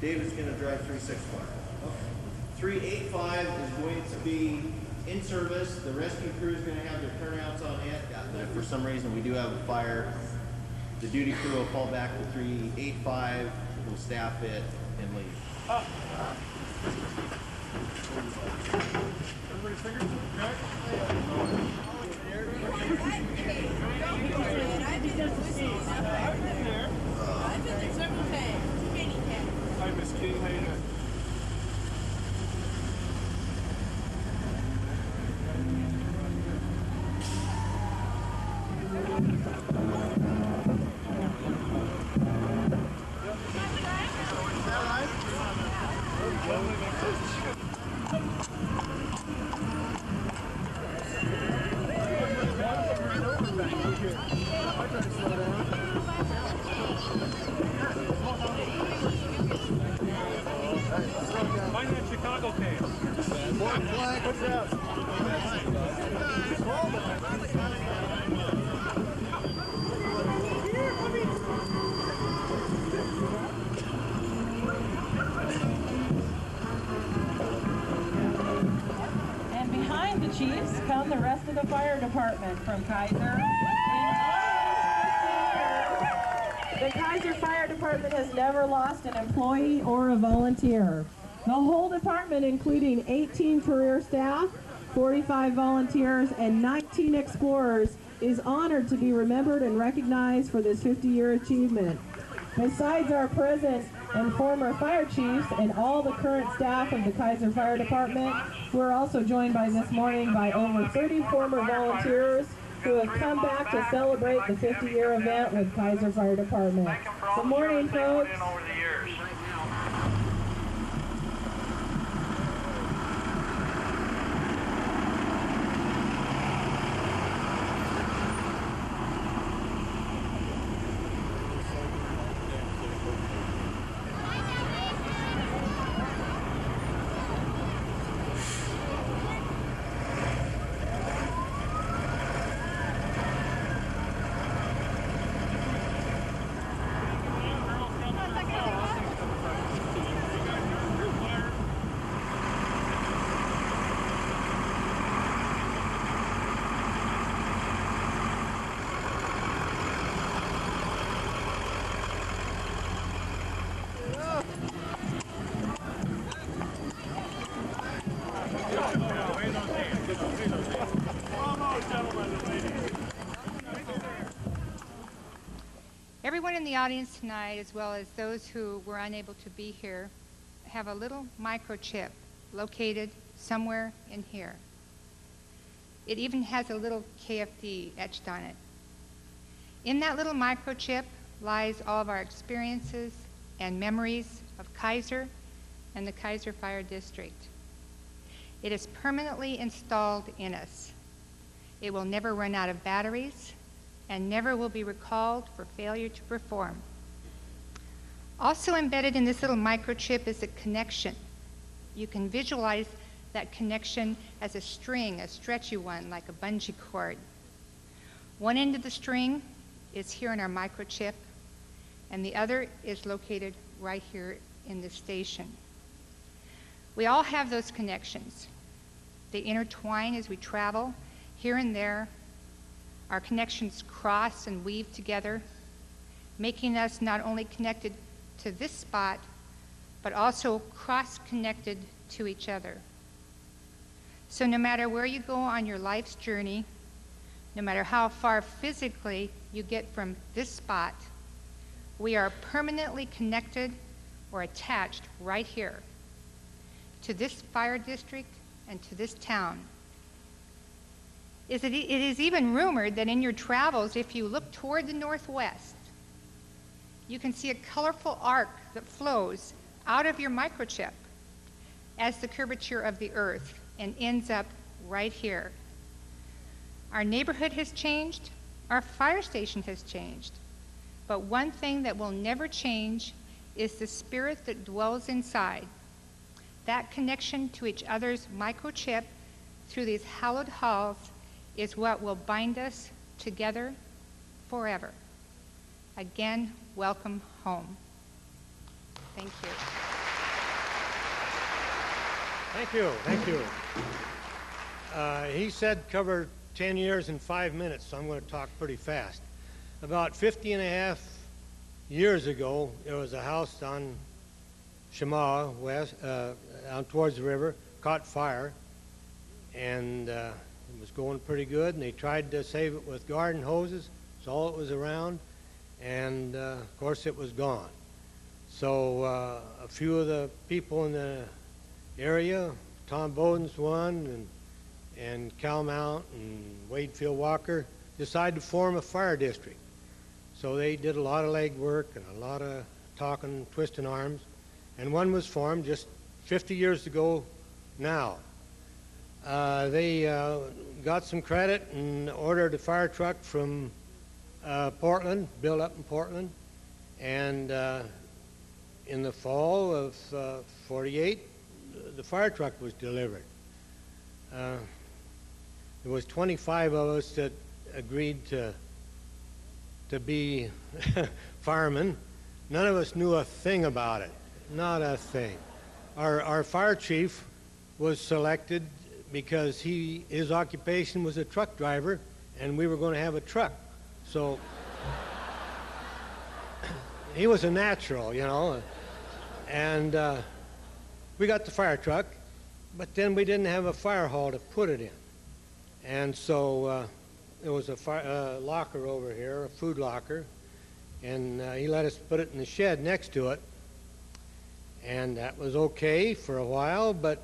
David's going to drive 365. Okay. 385 is going to be in service. The rescue crew is going to have their turnouts on it. But if for some reason we do have a fire, the duty crew will fall back to 385, we'll staff it, and leave. Everybody's fingers okay? I've been there. I've been there several times. Many times. Hi, Miss King. How you doing? Find that Chicago case. What's that? And behind the chiefs come the rest of the fire department from Keizer. The Keizer Fire Department has never lost an employee or a volunteer. The whole department, including 18 career staff, 45 volunteers, and 19 explorers, is honored to be remembered and recognized for this 50-year achievement. Besides our present and former fire chiefs and all the current staff of the Keizer Fire Department, we're also joined by this morning by over 30 former volunteers who have come back to celebrate the 50-year event with Keizer Fire Department. Good morning, folks. Everyone in the audience tonight, as well as those who were unable to be here, have a little microchip located somewhere in here. It even has a little KFD etched on it. In that little microchip lies all of our experiences and memories of Keizer and the Keizer Fire District. It is permanently installed in us. It will never run out of batteries and never will be recalled for failure to perform. Also embedded in this little microchip is a connection. You can visualize that connection as a string, a stretchy one, like a bungee cord. One end of the string is here in our microchip, and the other is located right here in this station. We all have those connections. They intertwine as we travel here and there. Our connections cross and weave together, making us not only connected to this spot, but also cross-connected to each other. So no matter where you go on your life's journey, no matter how far physically you get from this spot, we are permanently connected or attached right here to this fire district and to this town. It is even rumored that in your travels, if you look toward the northwest, you can see a colorful arc that flows out of your microchip as the curvature of the earth and ends up right here. Our neighborhood has changed, our fire station has changed, but one thing that will never change is the spirit that dwells inside. That connection to each other's microchip through these hallowed halls is what will bind us together forever. Again, welcome home. Thank you. Thank you, thank you. He said cover 10 years in 5 minutes, so I'm going to talk pretty fast. About 50 and a half years ago, there was a house on Shamawa, west, out towards the river, caught fire, and it was going pretty good, and they tried to save it with garden hoses. That's all that was around, and of course it was gone. So a few of the people in the area, Tom Bowden's one, and Cal Mount and Wadefield Walker, decided to form a fire district. So they did a lot of legwork and a lot of talking, twisting arms, and one was formed just 50 years ago now. They got some credit and ordered a fire truck from Portland, built up in Portland, and in the fall of '48, the fire truck was delivered. There was 25 of us that agreed to be firemen. None of us knew a thing about it, not a thing. Our fire chief was selected because his occupation was a truck driver, and we were going to have a truck. So he was a natural, you know. And we got the fire truck, but then we didn't have a fire hall to put it in. And so there was a locker over here, a food locker, and he let us put it in the shed next to it. And that was okay for a while, but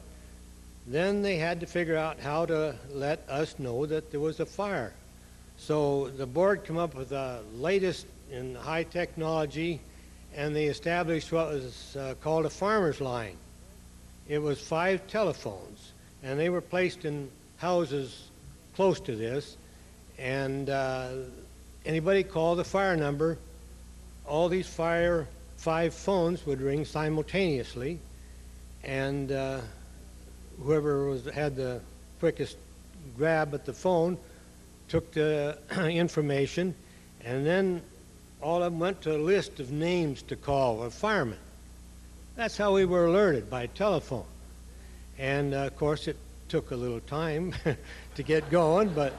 then they had to figure out how to let us know that there was a fire. So the board came up with the latest in high technology, and they established what was called a farmer's line. It was 5 telephones, and they were placed in houses close to this, and anybody called the fire number, all these 5 phones would ring simultaneously, and whoever had the quickest grab at the phone took the information, and then all of them went to a list of names to call of firemen. That's how we were alerted, by telephone. And of course it took a little time to get going, but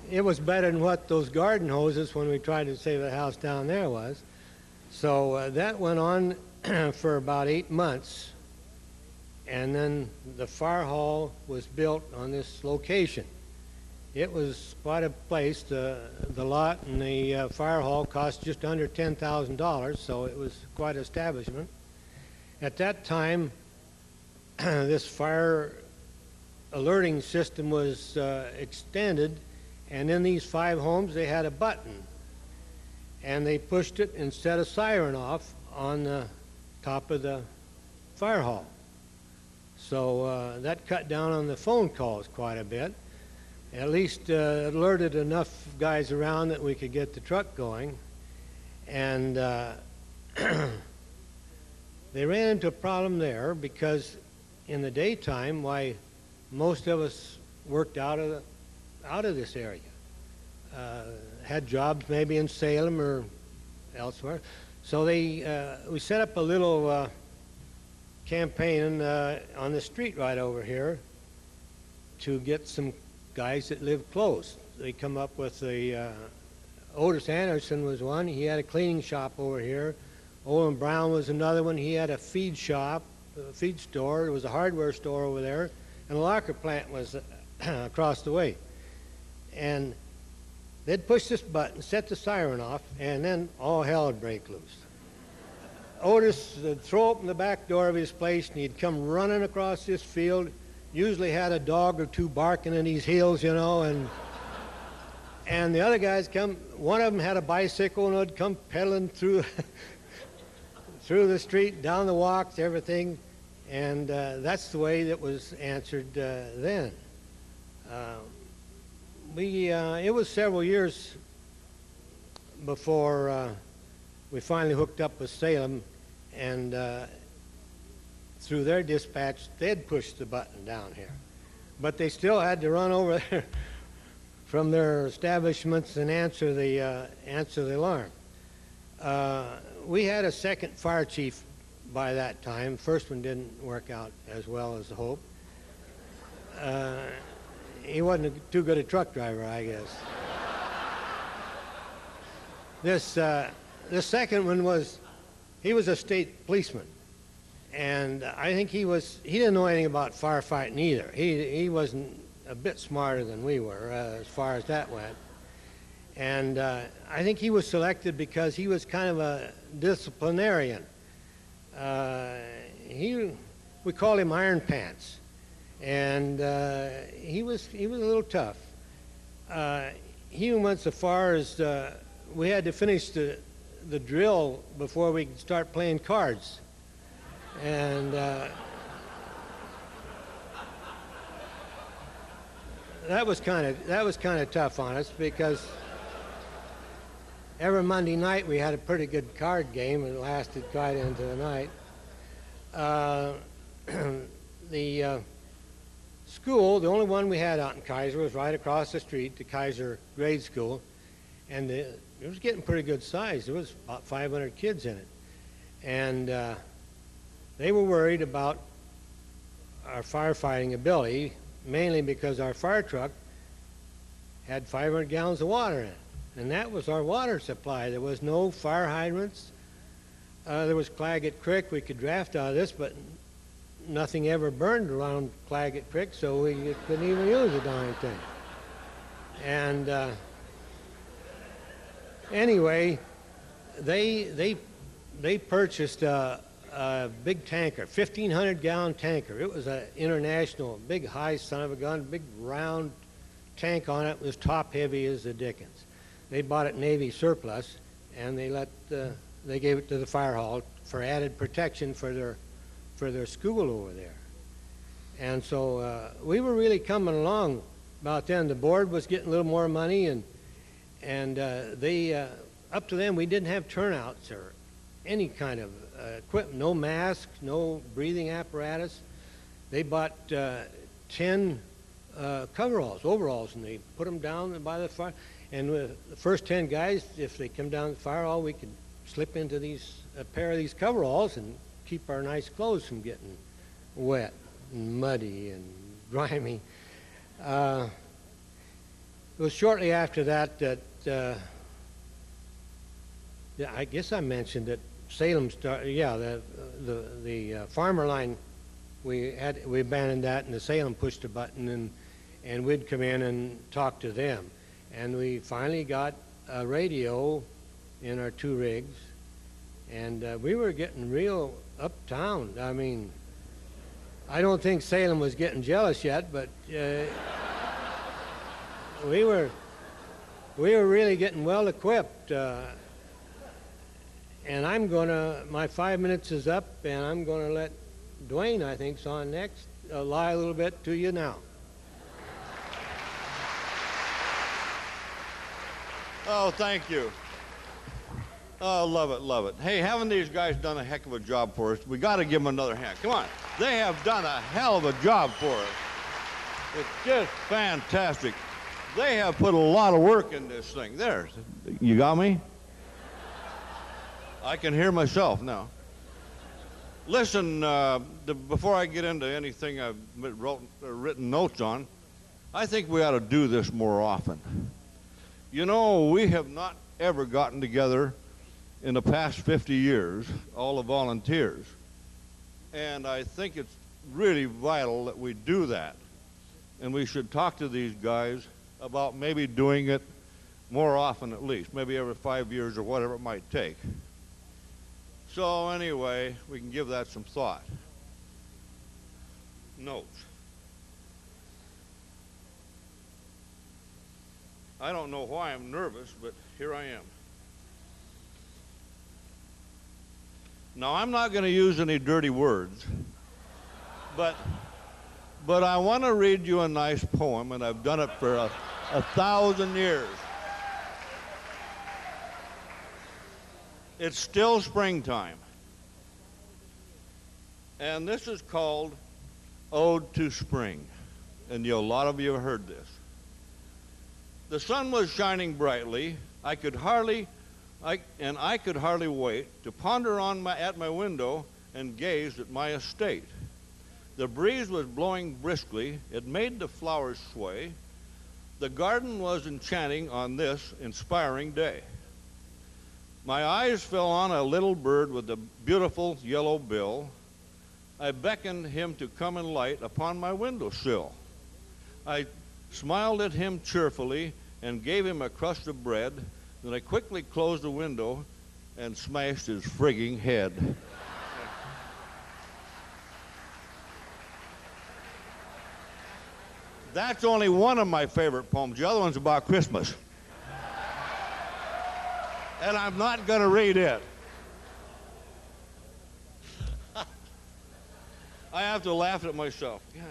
it was better than what those garden hoses when we tried to save the house down there was. So that went on for about 8 months, and then the fire hall was built on this location. It was quite a place. The lot and the fire hall cost just under $10,000, so it was quite an establishment. At that time, this fire alerting system was extended, and in these 5 homes they had a button, and they pushed it and set a siren off on the top of the fire hall. So that cut down on the phone calls quite a bit. At least alerted enough guys around that we could get the truck going. And they ran into a problem there because in the daytime, why, most of us worked out of this area. Had jobs maybe in Salem or elsewhere. So we set up a little campaign on the street right over here to get some guys that live close. They come up with Otis Anderson was one. He had a cleaning shop over here. Olin Brown was another one. He had a feed shop, a feed store. There was a hardware store over there, and a locker plant was across the way. And they'd push this button, set the siren off, and then all hell would break loose. Otis would throw open the back door of his place, and he'd come running across this field. Usually had a dog or 2 barking in his heels, you know, and the other guys come. One of them had a bicycle and would come pedaling through through the street, down the walks, everything, and that's the way that was answered then. It was several years before we finally hooked up with Salem, and through their dispatch, they'd push the button down here. But they still had to run over there from their establishments and answer the alarm. We had a second fire chief by that time. First one didn't work out as well as hoped. He wasn't too good a truck driver, I guess. This second one was, he was a state policeman. And I think he didn't know anything about firefighting either. He wasn't a bit smarter than we were as far as that went. And I think he was selected because he was kind of a disciplinarian. We called him Iron Pants. And he was a little tough. He even went so far as we had to finish the drill before we could start playing cards. And that was kind of tough on us, because every Monday night we had a pretty good card game, and it lasted quite into the night. The school, the only one we had out in Keizer, was right across the street, the Keizer grade school, and it was getting pretty good size. There was about 500 kids in it, and they were worried about our firefighting ability, mainly because our fire truck had 500 gallons of water in it, and that was our water supply. There was no fire hydrants. There was Claggett Creek. We could draft out of this, but nothing ever burned around Claggett Creek, so we couldn't even use the darn thing. And anyway, they purchased a big tanker, 1,500-gallon tanker. It was an international, big, high son of a gun, big round tank on it. It was top heavy as the dickens. They bought it Navy surplus, and they gave it to the fire hall for added protection for their school over there. And so we were really coming along about then. The board was getting a little more money, and they up to then we didn't have turnouts or any kind of equipment, no masks, no breathing apparatus. They bought 10 overalls, and they put them down by the fire. And with the first 10 guys, if they come down the fire hall, we could slip into a pair of these coveralls and keep our nice clothes from getting wet and muddy and grimy. It was shortly after that I guess I mentioned that Salem started. Yeah, the farmer line, we abandoned that, and the Salem pushed a button, and we'd come in and talk to them, and we finally got a radio in our 2 rigs, and we were getting real uptown. I mean, I don't think Salem was getting jealous yet, but we were really getting well equipped. And my 5 minutes is up, and I'm gonna let Dwayne, I think's on next, lie a little bit to you now. Oh, thank you. Oh, love it, love it. Hey, haven't these guys done a heck of a job for us? We got to give them another hand. Come on. They have done a hell of a job for us. It's just fantastic. They have put a lot of work in this thing. There. You got me? I can hear myself now. Listen, before I get into anything I've written notes on, I think we ought to do this more often. You know, we have not ever gotten together in the past 50 years, all the volunteers. And I think it's really vital that we do that. And we should talk to these guys about maybe doing it more often at least, maybe every 5 years or whatever it might take. So anyway, we can give that some thought. Notes. I don't know why I'm nervous, but here I am. Now, I'm not going to use any dirty words, but I want to read you a nice poem, and I've done it for 1,000 years. It's still springtime, and this is called Ode to Spring, and a lot of you have heard this. The sun was shining brightly. I could hardly wait to ponder at my window and gazed at my estate. The breeze was blowing briskly. It made the flowers sway. The garden was enchanting on this inspiring day. My eyes fell on a little bird with a beautiful yellow bill. I beckoned him to come and light upon my windowsill. I smiled at him cheerfully and gave him a crust of bread. Then I quickly closed the window and smashed his frigging head. That's only one of my favorite poems. The other one's about Christmas. And I'm not going to read it. I have to laugh at myself. God.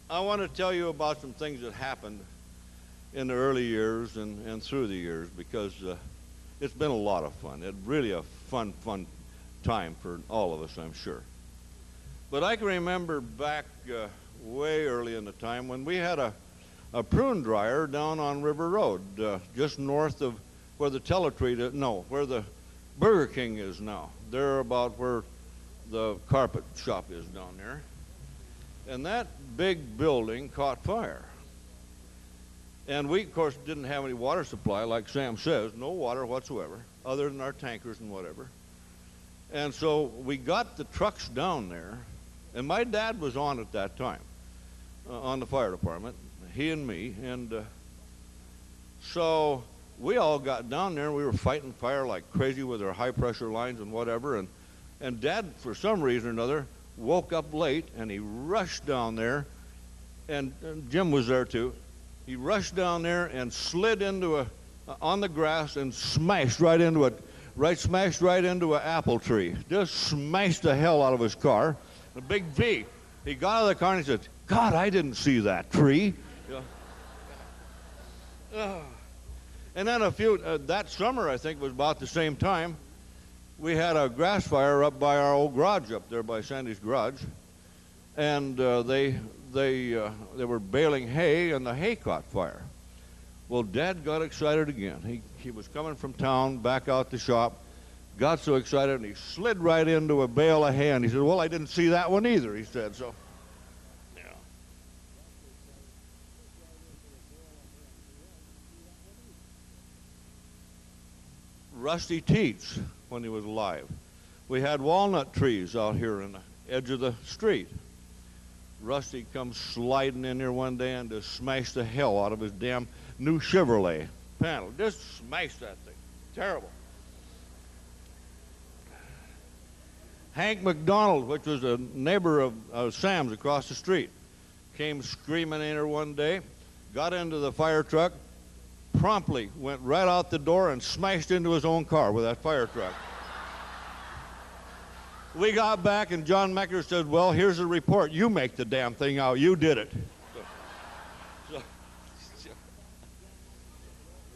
I want to tell you about some things that happened in the early years and through the years, because it's been a lot of fun. It's really a fun time for all of us, I'm sure. But I can remember back way early in the time when we had a prune dryer down on River Road, just north of where the where the Burger King is now. They're about where the carpet shop is down there. And that big building caught fire. And we, of course, didn't have any water supply, like Sam says, no water whatsoever, other than our tankers and whatever. And so we got the trucks down there, and my dad was on at that time, on the fire department, he and me. And so we all got down there, and we were fighting fire like crazy with our high-pressure lines and whatever. And Dad, for some reason or another, woke up late, and he rushed down there, and Jim was there too. He rushed down there and slid into on the grass and smashed right into an apple tree. Just smashed the hell out of his car. A big V. He got out of the car and he said, "God, I didn't see that tree." And then that summer, I think, was about the same time, we had a grass fire up by our old garage up there by Sandy's garage, and they were baling hay, and the hay caught fire. Well, Dad got excited again. He was coming from town back out the shop, got so excited, and he slid right into a bale of hay, and he said, "Well, I didn't see that one either," he said. So, yeah. Rusty Teets, when he was alive. We had walnut trees out here in the edge of the street. Rusty comes sliding in here one day and just smashed the hell out of his damn new Chevrolet panel. Just smashed that thing. Terrible. Hank McDonald, which was a neighbor of Sam's across the street, came screaming in here one day, got into the fire truck, promptly went right out the door and smashed into his own car with that fire truck. We got back, and John Mecker said, "Well, here's the report. You make the damn thing out. You did it."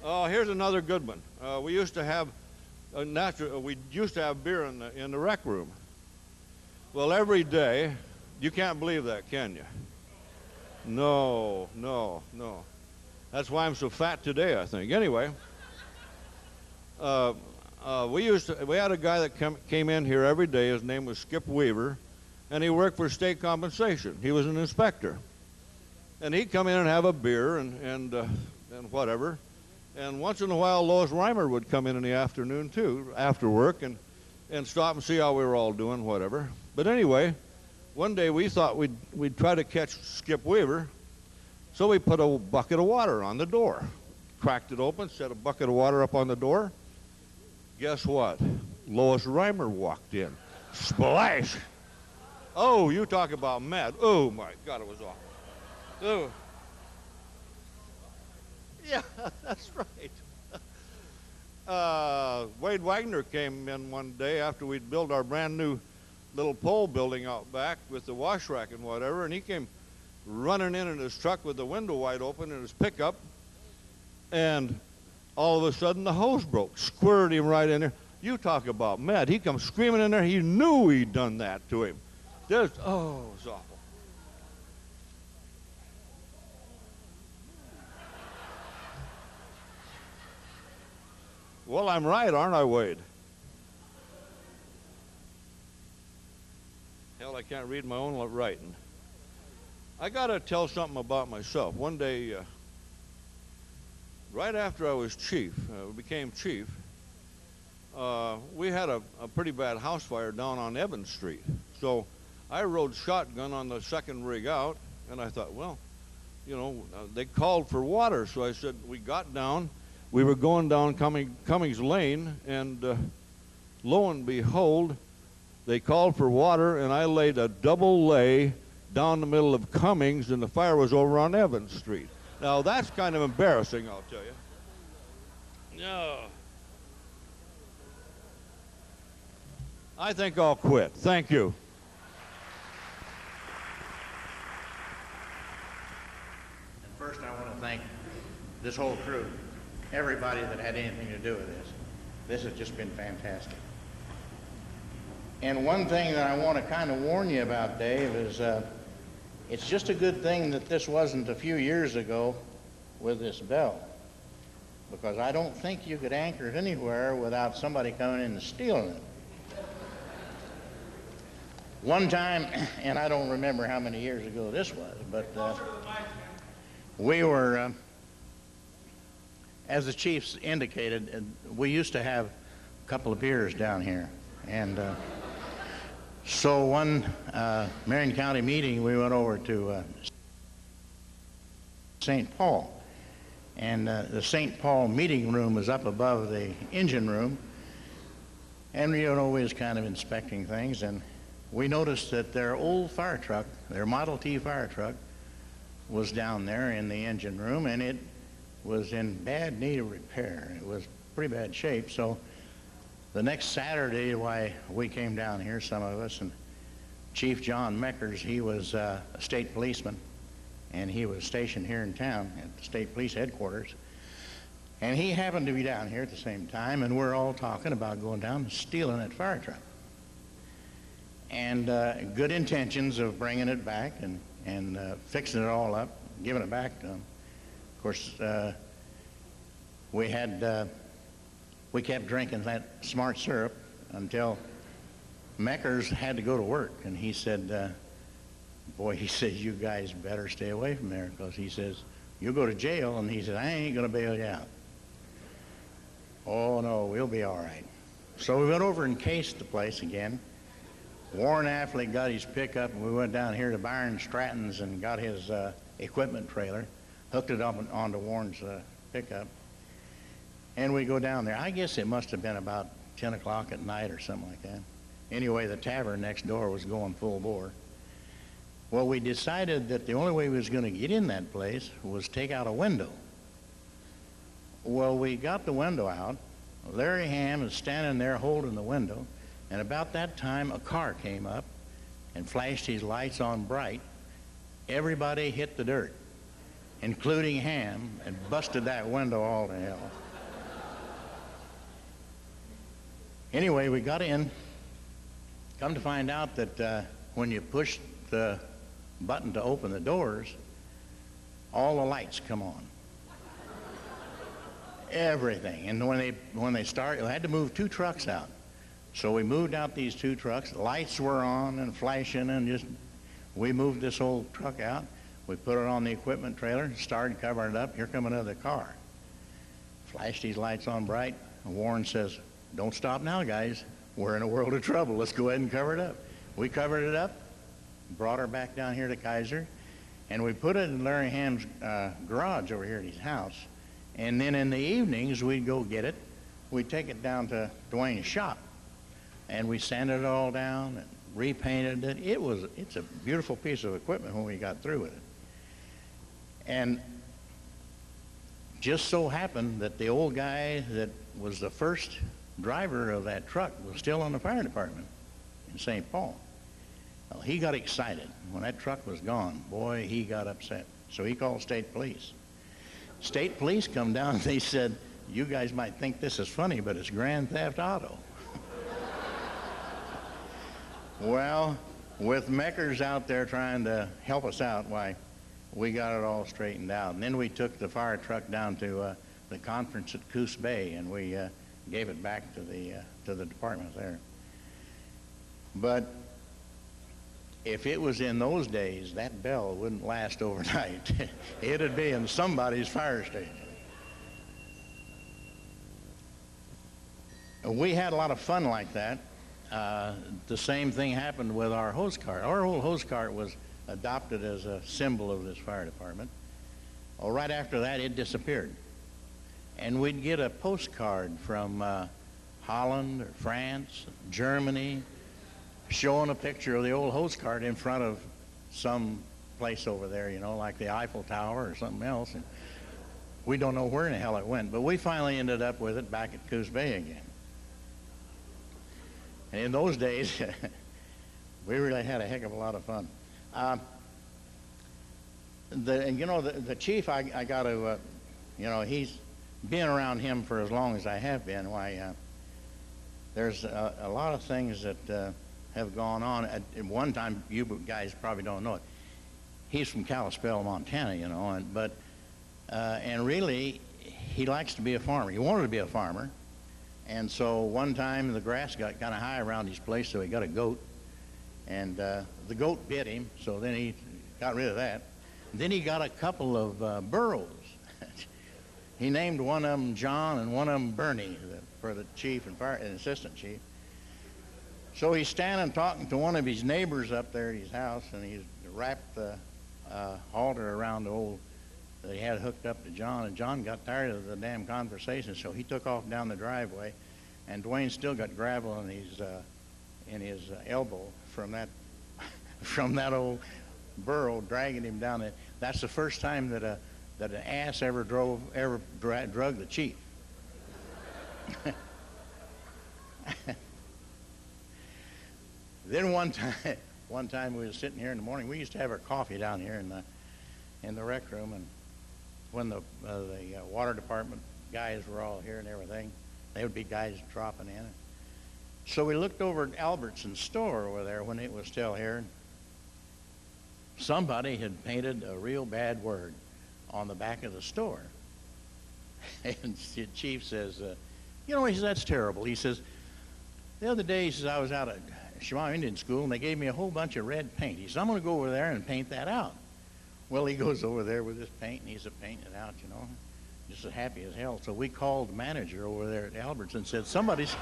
Oh, here's another good one. We used to have beer in the rec room. Well, every day, you can't believe that, can you? No. That's why I'm so fat today, I think. Anyway, we had a guy that came in here every day. His name was Skip Weaver, and he worked for state compensation. He was an inspector, and he'd come in and have a beer and whatever. And once in a while, Lois Reimer would come in the afternoon too, after work, and stop and see how we were all doing, whatever. But anyway, one day we thought we'd try to catch Skip Weaver, so we put a bucket of water on the door, cracked it open, set a bucket of water up on the door. Guess what? Lois Reimer walked in. Splash! Oh, you talk about mad. Oh, my God, it was awful. Oh. Yeah, that's right. Wade Wagner came in one day after we'd built our brand new little pole building out back with the wash rack and whatever, and he came running in his truck with the window wide open in his pickup, and all of a sudden the hose broke, squirted him right in there. You talk about mad. He comes screaming in there. He knew he'd done that to him. It was awful. Well, I'm right, aren't I, Wade? Hell, I can't read my own writing. I got to tell something about myself. One day, right after I was chief, became chief, we had a pretty bad house fire down on Evans Street. So I rode shotgun on the second rig out, and I thought, well, you know, they called for water. So I said, we got down. We were going down Cummings Lane, and lo and behold, they called for water, and I laid a double lay down the middle of Cummings, and the fire was over on Evans Street. Now, that's kind of embarrassing, I'll tell you. No. I think I'll quit. Thank you. And first, I want to thank this whole crew, everybody that had anything to do with this. This has just been fantastic. And one thing that I want to kind of warn you about, Dave, is it's just a good thing that this wasn't a few years ago with this bell, because I don't think you could anchor it anywhere without somebody coming in and stealing it. One time, and I don't remember how many years ago this was, but we were, as the chiefs indicated, we used to have a couple of beers down here. And so one Marion County meeting, we went over to St. Paul. And the St. Paul meeting room was up above the engine room. And, you know, we was kind of inspecting things, and we noticed that their old fire truck, their Model T fire truck, was down there in the engine room, and it was in bad need of repair. It was pretty bad shape. So the next Saturday, why we came down here, some of us, and Chief John Meckers, he was a state policeman, and he was stationed here in town at the state police headquarters. And he happened to be down here at the same time, and we're all talking about going down and stealing that fire truck. And good intentions of bringing it back and fixing it all up, giving it back to them. Of course, we kept drinking that smart syrup until Meckers had to go to work, and he said, boy, he says, you guys better stay away from there, because he says, you'll go to jail, and he said, I ain't gonna bail you out. Oh no, we'll be all right. So we went over and cased the place again. Warren Affleck got his pickup, and we went down here to Byron Stratton's and got his equipment trailer, hooked it up onto Warren's pickup, and we go down there. I guess it must have been about 10 o'clock at night or something like that. Anyway, the tavern next door was going full bore. Well, we decided that the only way we was going to get in that place was take out a window. Well, we got the window out. Larry Ham is standing there holding the window, and about that time a car came up and flashed his lights on bright. Everybody hit the dirt, including Ham, and busted that window all to hell. Anyway, we got in. Come to find out that when you push the button to open the doors, all the lights come on. Everything. And when they start, they had to move 2 trucks out. So we moved out these 2 trucks. Lights were on and flashing, and we moved this old truck out. We put it on the equipment trailer, started covering it up. Here come another car. Flashed these lights on bright. And Warren says, don't stop now, guys. We're in a world of trouble. Let's go ahead and cover it up. We covered it up, brought her back down here to Keizer, and we put it in Larry Ham's garage over here at his house. And then in the evenings, we'd go get it. We'd take it down to Dwayne's shop, and we sanded it all down and repainted it. It's a beautiful piece of equipment when we got through with it. And just so happened that the old guy that was the first driver of that truck was still on the fire department in St. Paul. Well, he got excited. When that truck was gone, boy, he got upset. So he called state police. State police come down and they said, you guys might think this is funny, but it's grand theft auto. Well, with Meckers out there trying to help us out, why, we got it all straightened out. And then we took the fire truck down to the conference at Coos Bay, and we gave it back to the department there. But if it was in those days, that bell wouldn't last overnight. It'd be in somebody's fire station. We had a lot of fun like that. The same thing happened with our hose cart. Our old hose cart was adopted as a symbol of this fire department. Well, right after that, it disappeared. And we'd get a postcard from Holland or France, Germany, showing a picture of the old hose cart in front of some place over there, you know, like the Eiffel Tower or something else. And we don't know where in the hell it went, but we finally ended up with it back at Coos Bay again. And in those days, we really had a heck of a lot of fun. The chief, I got to, he's been around him for as long as I have been. Why, there's a lot of things that have gone on. At one time, you guys probably don't know it. He's from Kalispell, Montana, you know, and really, he likes to be a farmer. He wanted to be a farmer. And so one time the grass got kind of high around his place, so he got a goat. And the goat bit him, so then he got rid of that. Then he got a couple of burros. He named one of them John and one of them Bernie for the chief and assistant chief. So he's standing talking to one of his neighbors up there at his house, and he's wrapped the halter around the old that he had hooked up to John, and John got tired of the damn conversation, so he took off down the driveway, and Dwayne still got gravel in his elbow from that old burro dragging him down there. That's the first time that an ass ever drug the chief. Then one time we was sitting here in the morning. We used to have our coffee down here in the rec room, and when the water department guys were all here and everything, they would be guys dropping in. So we looked over at Albertson's store over there when it was still here. Somebody had painted a real bad word on the back of the store. And the chief says, he says, that's terrible. He says, the other day, he says, I was out at Shema Indian School, and they gave me a whole bunch of red paint. He says, I'm going to go over there and paint that out. Well, he goes over there with his paint, and he's painting it out, you know, just as happy as hell. So we called the manager over there at Alberts and said, somebody's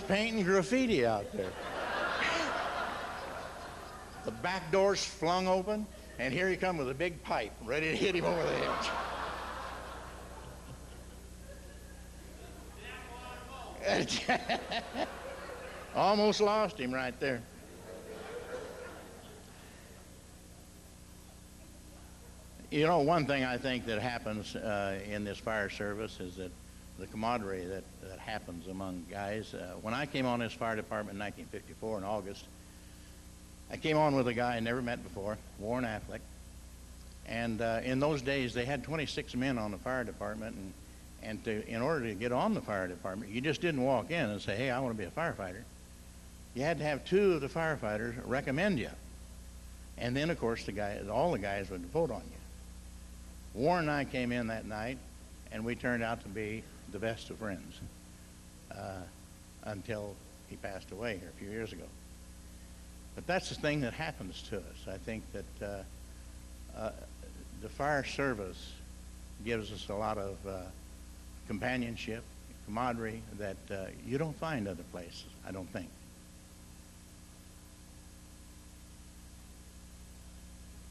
painting graffiti out there. The back door's flung open, and here he comes with a big pipe, ready to hit him over the edge. Almost lost him right there. You know, one thing I think that happens in this fire service is that the camaraderie that happens among guys. When I came on this fire department in 1954 in August, I came on with a guy I never met before, Warren Affleck. And in those days, they had 26 men on the fire department, and in order to get on the fire department, you just didn't walk in and say, hey, I want to be a firefighter. You had to have two of the firefighters recommend you. And then, of course, all the guys would vote on you. Warren and I came in that night, and we turned out to be the best of friends until he passed away here a few years ago. But that's the thing that happens to us. I think that the fire service gives us a lot of companionship, camaraderie that you don't find other places, I don't think.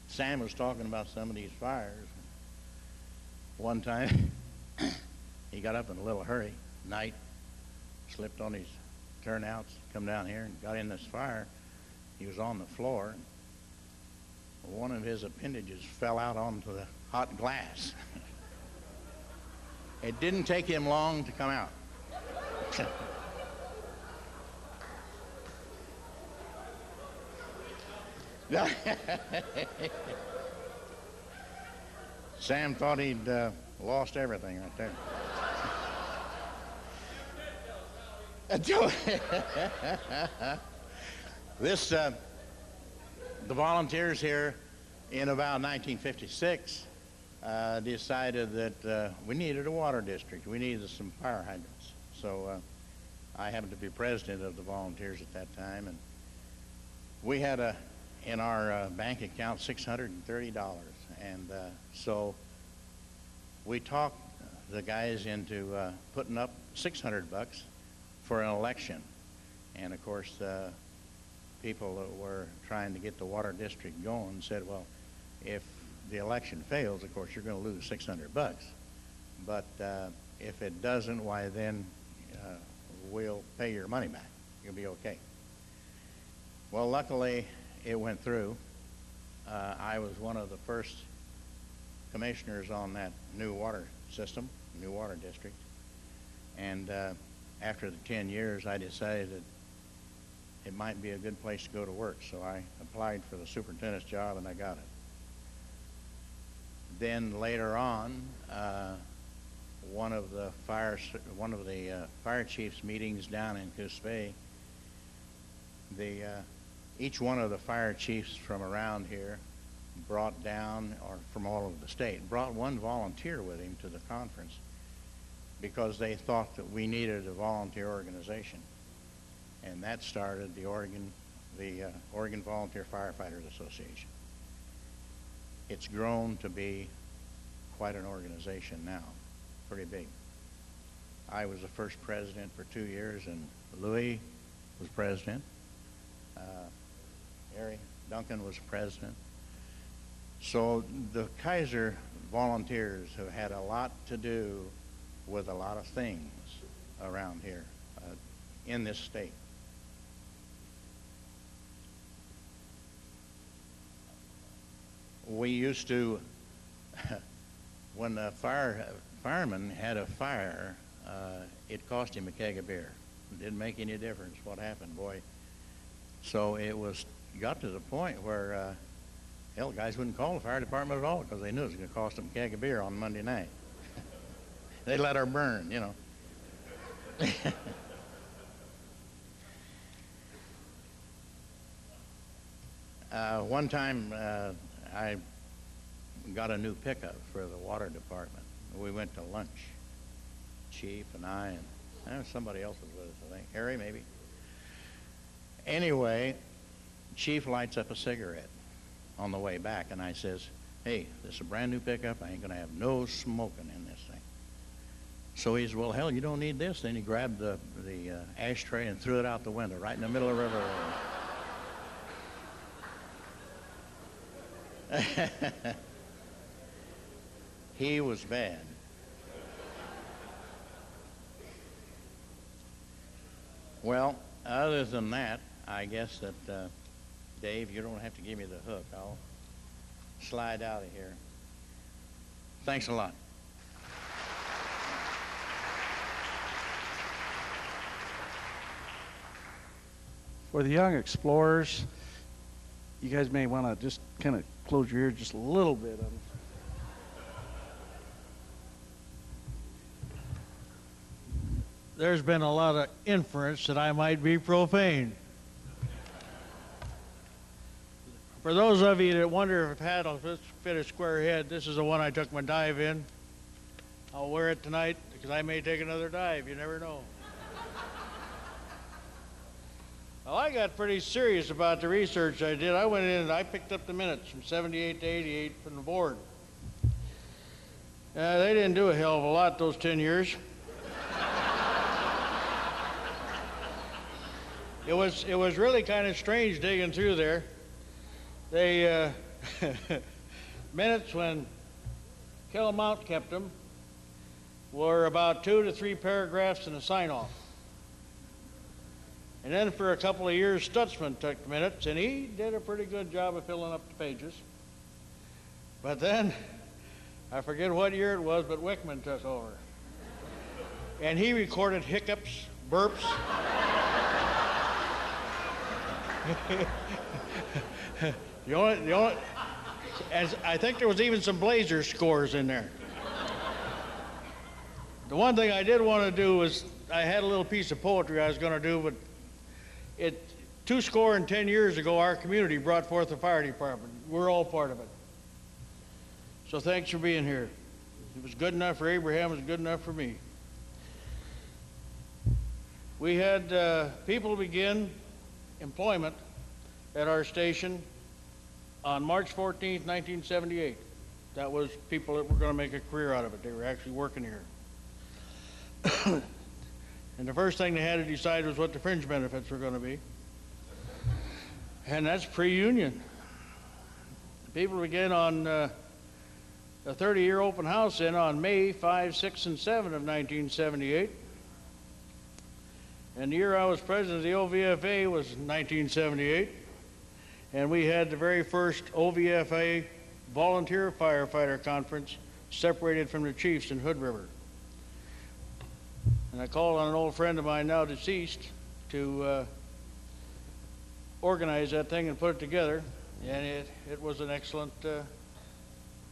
Sam was talking about some of these fires. One time, he got up in a little hurry, night, slipped on his turnouts, come down here and got in this fire. He was on the floor. One of his appendages fell out onto the hot glass. It didn't take him long to come out. Sam thought he'd lost everything right there. The volunteers here in about 1956 decided that we needed a water district. We needed some fire hydrants. So I happened to be president of the volunteers at that time, and we had in our bank account $630, and so we talked the guys into putting up $600 for an election. And of course, people that were trying to get the water district going said, well, if the election fails, of course, you're going to lose $600. But if it doesn't, why then we'll pay your money back. You'll be okay. Well, luckily, it went through. I was one of the first commissioners on that new water system, new water district. And after the 10 years, I decided that it might be a good place to go to work. So I applied for the superintendent's job, and I got it. Then later on, one of the fire chiefs meetings down in Coos Bay, each one of the fire chiefs from around here brought down, or from all over the state, brought one volunteer with him to the conference because they thought that we needed a volunteer organization. And that started the Oregon Volunteer Firefighters Association. It's grown to be quite an organization now, pretty big. I was the first president for 2 years, and Louis was president. Harry Duncan was president. So the Keizer volunteers have had a lot to do with a lot of things around here in this state. We used to, when a fireman had a fire, it cost him a keg of beer. It didn't make any difference what happened, boy. So it got to the point where, hell, guys wouldn't call the fire department at all because they knew it was going to cost them a keg of beer on Monday night. They let her burn, you know. One time, I got a new pickup for the water department. We went to lunch, Chief and I, and somebody else was with us, I think. Harry, maybe. Anyway, Chief lights up a cigarette on the way back, and I says, hey, this is a brand new pickup. I ain't going to have no smoking in this thing. So he says, well, hell, you don't need this. Then he grabbed the ashtray and threw it out the window right in the middle of the river. He was bad. Well, other than that, I guess that, Dave, you don't have to give me the hook. I'll slide out of here. Thanks a lot. For the young explorers, you guys may want to just kind of close your ears just a little bit. There's been a lot of inference that I might be profane. For those of you that wonder if a hat will fit a square head, this is the one I took my dive in. I'll wear it tonight because I may take another dive. You never know. Well, I got pretty serious about the research I did. I went in and I picked up the minutes from 78 to 88 from the board. They didn't do a hell of a lot those 10 years. It was really kind of strange digging through there. They minutes when Kellamount kept them were about 2 to 3 paragraphs and a sign-off. And then for a couple of years, Stutzman took minutes, and he did a pretty good job of filling up the pages. But then, I forget what year it was, but Wickman took over. And he recorded hiccups, burps. I think there was even some Blazer scores in there. The one thing I did want to do was, I had a little piece of poetry I was going to do, but 210 years ago, our community brought forth the fire department. We're all part of it. So thanks for being here. It was good enough for Abraham, it was good enough for me. We had people begin employment at our station on March 14th, 1978. That was people that were going to make a career out of it. They were actually working here. And the first thing they had to decide was what the fringe benefits were going to be. And that's pre-union. People began on a 30-year open house on May 5, 6, and 7 of 1978. And the year I was president of the OVFA was 1978. And we had the very first OVFA volunteer firefighter conference separated from the chiefs in Hood River. And I called on an old friend of mine, now deceased, to organize that thing and put it together. And it was an excellent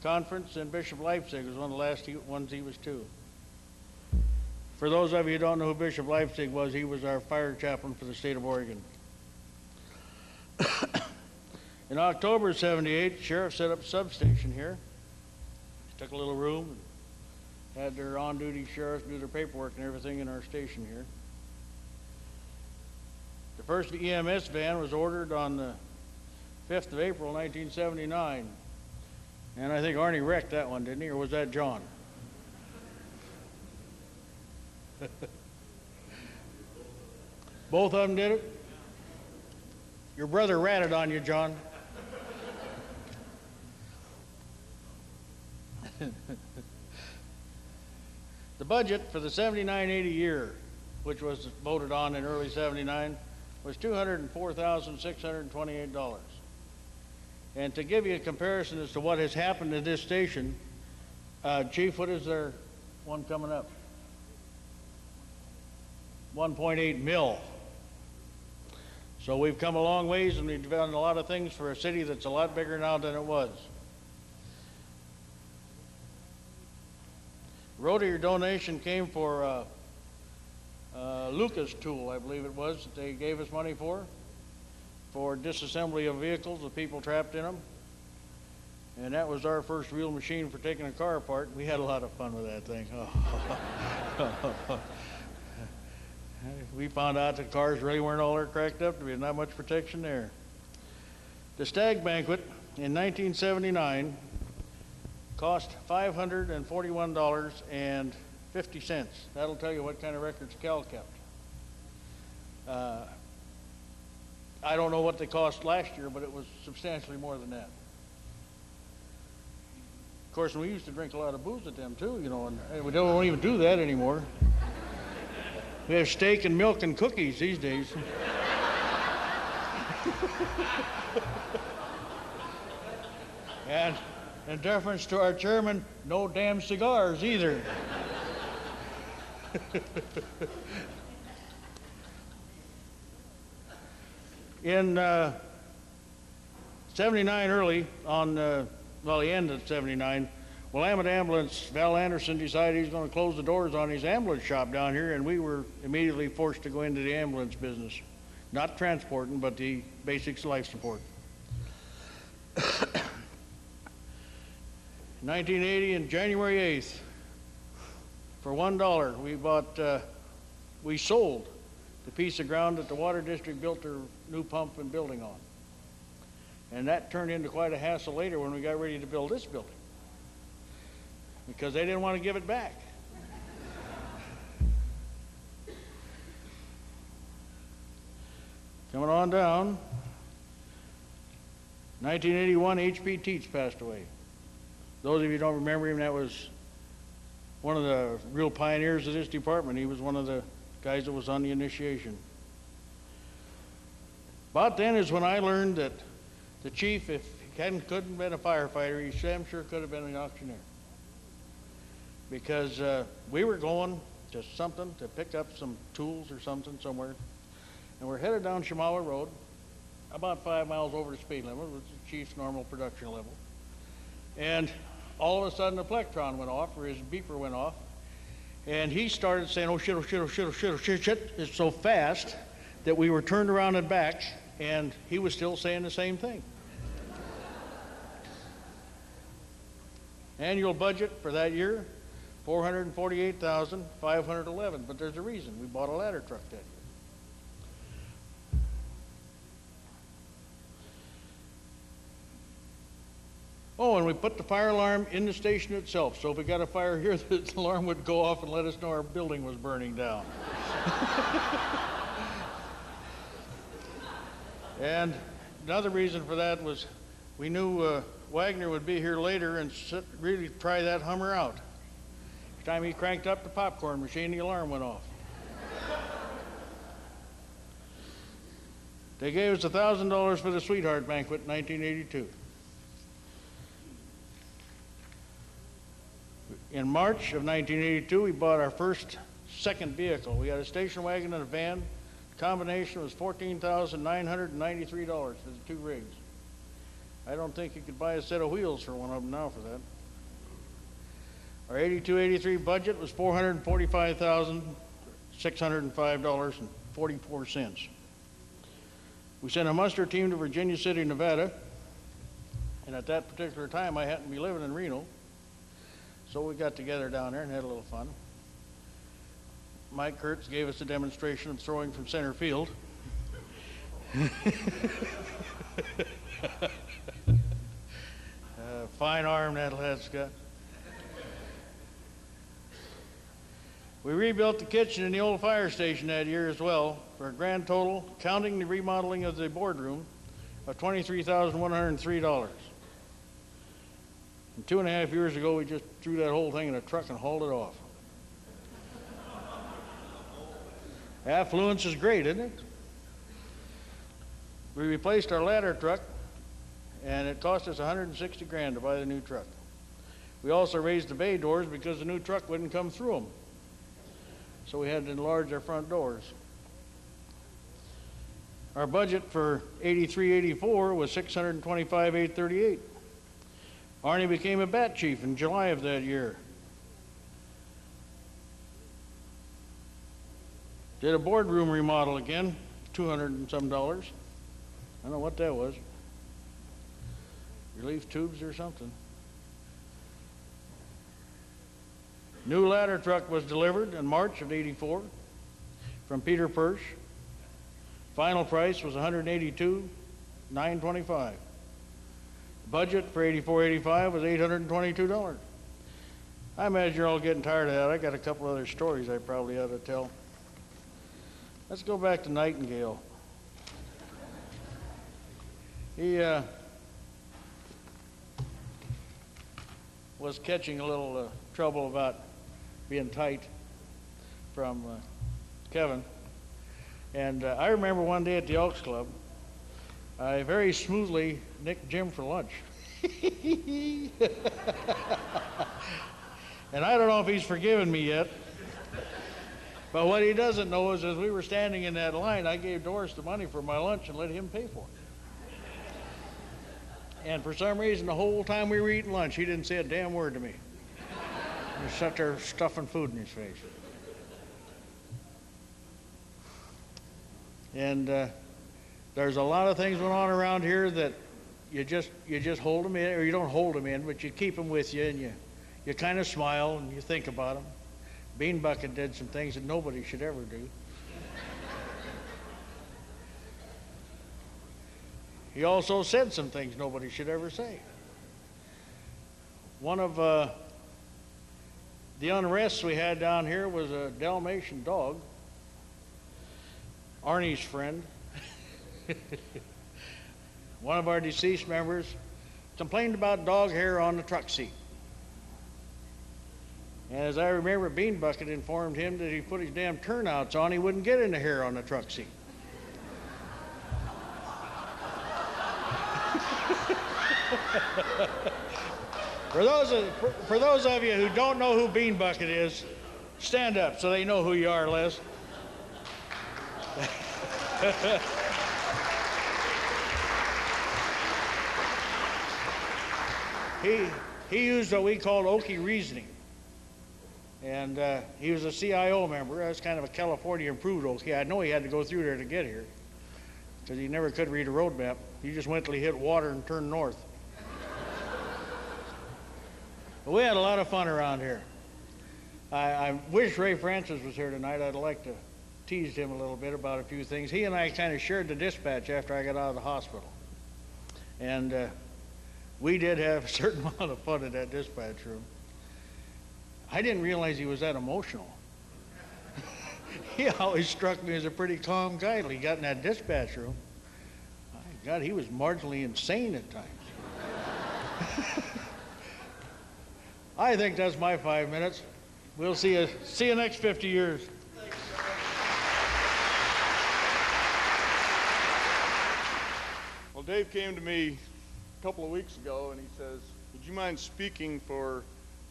conference, and Bishop Leipzig was one of the last ones he was to. For those of you who don't know who Bishop Leipzig was, he was our fire chaplain for the state of Oregon. In October of 78, the sheriff set up a substation here. He took a little room and had their on-duty sheriffs do their paperwork and everything in our station here. The first EMS van was ordered on the 5th of April, 1979. And I think Arnie wrecked that one, didn't he? Or was that John? Both of them did it? Your brother ratted on you, John. The budget for the 79-80 year, which was voted on in early 79, was $204,628. And to give you a comparison as to what has happened at this station, Chief, what is their one coming up? 1.8 mil. So we've come a long ways, and we've done a lot of things for a city that's a lot bigger now than it was. Rotary donation came for Lucas tool, I believe it was, that they gave us money for disassembly of vehicles with people trapped in them. And that was our first real machine for taking a car apart. We had a lot of fun with that thing. We found out that cars really weren't all there cracked up. There was not much protection there. The Stag Banquet in 1979 cost $541.50. That'll tell you what kind of records Cal kept. I don't know what they cost last year, but it was substantially more than that. Of course, we used to drink a lot of booze at them too, you know, and we don't even do that anymore. We have steak and milk and cookies these days. And in deference to our chairman, no damn cigars either. In 79 early, on the end of 79, Willamette Ambulance, Val Anderson decided he was going to close the doors on his ambulance shop down here, and we were immediately forced to go into the ambulance business. Not transporting, but the basics life support. 1980, on January 8th, for $1, we sold the piece of ground that the Water District built their new pump and building on. And that turned into quite a hassle later when we got ready to build this building, because they didn't want to give it back. Coming on down, 1981, H.P. Teets passed away. Those of you who don't remember him, that was one of the real pioneers of this department. He was one of the guys that was on the initiation. About then is when I learned that the chief, if he couldn't have been a firefighter, he damn sure could have been an auctioneer. Because we were going to something to pick up some tools or something somewhere, and we're headed down Shamawa Road, about 5 miles over the speed limit, which is the chief's normal production level. And all of a sudden the plectron went off, or his beeper went off, and he started saying, oh shit, oh shit, oh shit, oh shit, oh shit, shit. It's so fast that we were turned around and back, and he was still saying the same thing. Annual budget for that year, $448,511. But there's a reason. We bought a ladder truck that year. Oh, and we put the fire alarm in the station itself, so if we got a fire here, the alarm would go off and let us know our building was burning down. And another reason for that was we knew Wagner would be here later and really try that Hummer out. Each time he cranked up the popcorn machine, the alarm went off. They gave us $1,000 for the Sweetheart Banquet in 1982. In March of 1982, we bought our second vehicle. We had a station wagon and a van. The combination was $14,993 for the two rigs. I don't think you could buy a set of wheels for one of them now for that. Our 82-83 budget was $445,605.44. We sent a muster team to Virginia City, Nevada, and at that particular time I happened to be living in Reno. So we got together down there and had a little fun. Mike Kurtz gave us a demonstration of throwing from center field. Fine arm that lad's got. We rebuilt the kitchen in the old fire station that year as well for a grand total, counting the remodeling of the boardroom, of $23,103. And 2.5 years ago, we just threw that whole thing in a truck and hauled it off. Affluence is great, isn't it? We replaced our ladder truck, and it cost us $160,000 to buy the new truck. We also raised the bay doors because the new truck wouldn't come through them. So we had to enlarge our front doors. Our budget for 83-84 was $625,838. Arnie became a bat chief in July of that year. Did a boardroom remodel again, $200 and some. I don't know what that was. Relief tubes or something. New ladder truck was delivered in March of '84 from Peter Persh. Final price was $182,925. Budget for 84-85 was $822. I imagine you're all getting tired of that. I got a couple other stories I probably ought to tell. Let's go back to Nightingale. He was catching a little trouble about being tight from Kevin. And I remember one day at the Elks Club, I very smoothly nicked Jim for lunch. And I don't know if he's forgiven me yet. But what he doesn't know is as we were standing in that line, I gave Doris the money for my lunch and let him pay for it. And for some reason, the whole time we were eating lunch, he didn't say a damn word to me. He sat there stuffing food in his face. And there's a lot of things going on around here that you just hold them in, or you don't hold them in, but you keep them with you, and you kind of smile and you think about them. Bean Bucket did some things that nobody should ever do. He also said some things nobody should ever say. One of the unrests we had down here was a Dalmatian dog, Arnie's friend. One of our deceased members complained about dog hair on the truck seat. And as I remember, Bean Bucket informed him that if he put his damn turnouts on, he wouldn't get any hair on the truck seat. For those of you who don't know who Bean Bucket is, stand up so they know who you are, Les. He used what we called Okie reasoning. And he was a CIO member. That was kind of a California improved Okie. I know he had to go through there to get here because he never could read a road map. He just went till he hit water and turned north. But we had a lot of fun around here. I wish Ray Francis was here tonight. I'd like to tease him a little bit about a few things. He and I kind of shared the dispatch after I got out of the hospital. And we did have a certain amount of fun in that dispatch room. I didn't realize he was that emotional. He always struck me as a pretty calm guy till he got in that dispatch room. My God, he was marginally insane at times. I think that's my 5 minutes. We'll see you next 50 years. Well, Dave came to me a couple of weeks ago and he says, would you mind speaking for,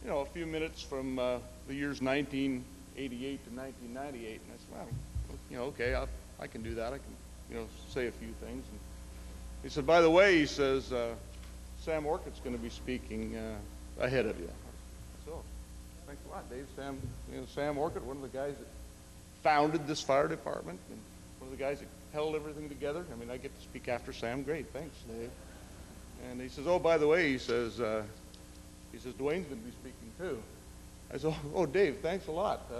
a few minutes from the years 1988 to 1998? And I said, well, okay, I can do that. I can, say a few things. And he said, by the way, he says, Sam Orcutt's going to be speaking ahead of you. So, thanks a lot, Dave. Sam Orcutt, one of the guys that founded this fire department and one of the guys that held everything together. I mean, I get to speak after Sam. Great, thanks, Dave. And he says, oh, by the way, he says, Dwayne's going to be speaking too. I said, oh, Dave, thanks a lot.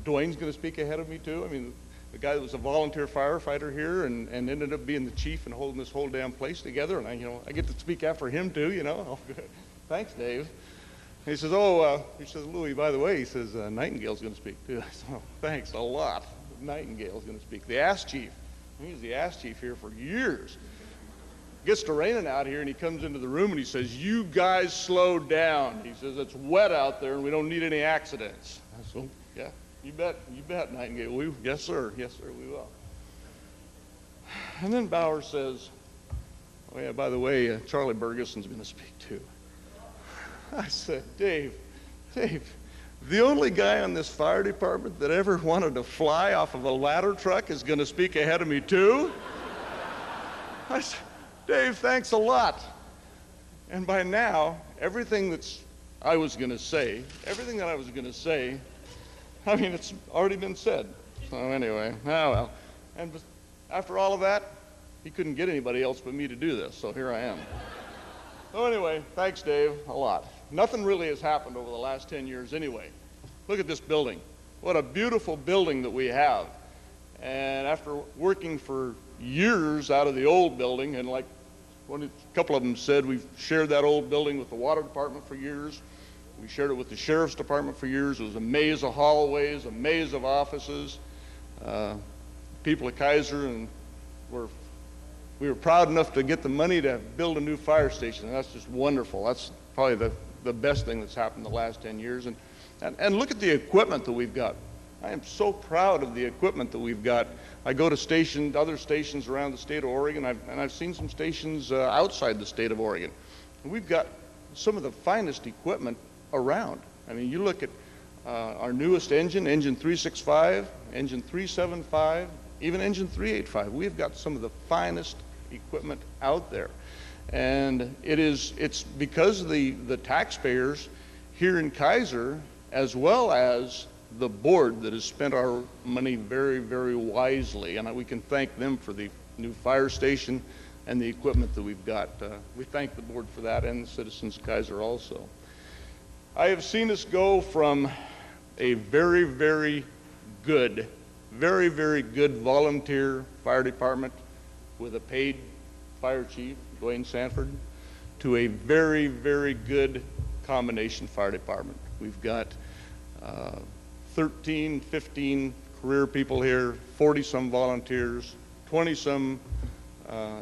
Dwayne's going to speak ahead of me too. I mean, the guy that was a volunteer firefighter here and ended up being the chief and holding this whole damn place together. And I get to speak after him too, Oh, good. Thanks, Dave. And he says, Louis, by the way, he says, Nightingale's going to speak too. I said, oh, thanks a lot. Nightingale's going to speak. The ass chief. He was the ass chief here for years. Gets to raining out here and he comes into the room and he says, you guys slow down. He says, it's wet out there and we don't need any accidents. I said, yeah, you bet, Nightingale. Yes, sir, we will. And then Bauer says, oh yeah, by the way, Charlie Bergeson's going to speak too. I said, Dave, the only guy on this fire department that ever wanted to fly off of a ladder truck is going to speak ahead of me too? I said, Dave, thanks a lot. And by now, everything that I was going to say, I mean, it's already been said. So anyway, well. And after all of that, he couldn't get anybody else but me to do this, so here I am. So anyway, thanks, Dave, a lot. Nothing really has happened over the last 10 years anyway. Look at this building. What a beautiful building that we have. And after working for years out of the old building, and like a couple of them said, we've shared that old building with the water department for years. We shared it with the sheriff's department for years. It was a maze of hallways, a maze of offices. People at Keizer, and we were proud enough to get the money to build a new fire station, and that's just wonderful. That's probably the best thing that's happened the last 10 years. And look at the equipment that we've got. I am so proud of the equipment that we've got. I go to other stations around the state of Oregon, and I've seen some stations outside the state of Oregon. And we've got some of the finest equipment around. I mean, you look at our newest engine 365, engine 375, even engine 385. We've got some of the finest equipment out there. And it's because of the taxpayers here in Keizer, as well as the board that has spent our money very, very wisely, and we can thank them for the new fire station and the equipment that we've got. We thank the board for that, and the citizens of Keizer also. I have seen us go from a very, very good volunteer fire department with a paid fire chief, Dwayne Sanford, to a very, very good combination fire department. We've got 13, 15 career people here, 40-some volunteers, 20-some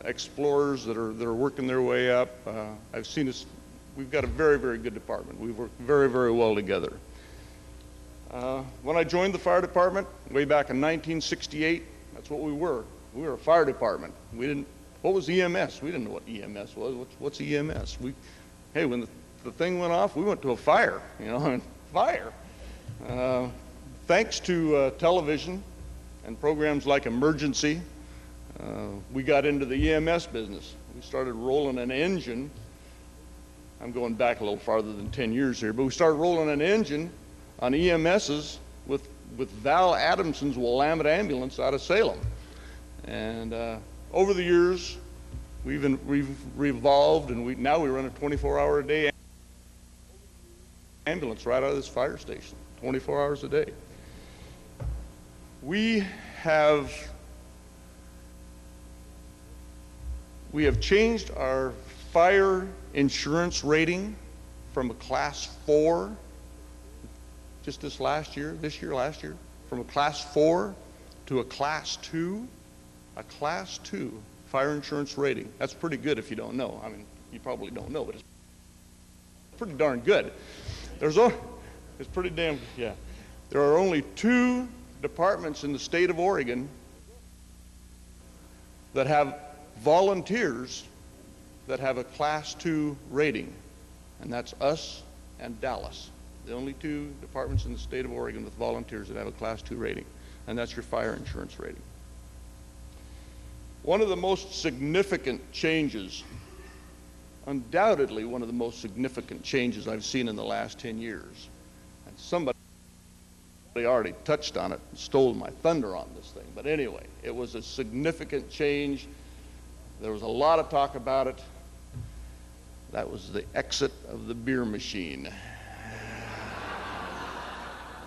explorers that are working their way up. We've got a very, very good department. We work very, very well together. When I joined the fire department way back in 1968, that's what we were. We were a fire department. What was EMS? We didn't know what EMS was. What's EMS? Hey, when the thing went off, we went to a fire, fire. Thanks to television and programs like Emergency, we got into the EMS business. We started rolling an engine. I'm going back a little farther than 10 years here, but we started rolling an engine on EMSs with Val Adamson's Willamette ambulance out of Salem. And over the years, we've revolved, and now we run a 24-hour-a-day ambulance right out of this fire station, 24 hours a day. We have changed our fire insurance rating from a class 4 just last year, from a class 4 to a class 2 fire insurance rating. That's pretty good if you don't know. I mean, you probably don't know, but it's pretty darn good. It's pretty damn, yeah. There are only 2 departments in the state of Oregon that have volunteers that have a class 2 rating, and that's us and Dallas. The only 2 departments in the state of Oregon with volunteers that have a class 2 rating, and that's your fire insurance rating. One of the most significant changes, undoubtedly one of the most significant changes I've seen in the last 10 years, and somebody already touched on it and stole my thunder on this thing, but anyway, it was a significant change. There was a lot of talk about it. That was the exit of the beer machine.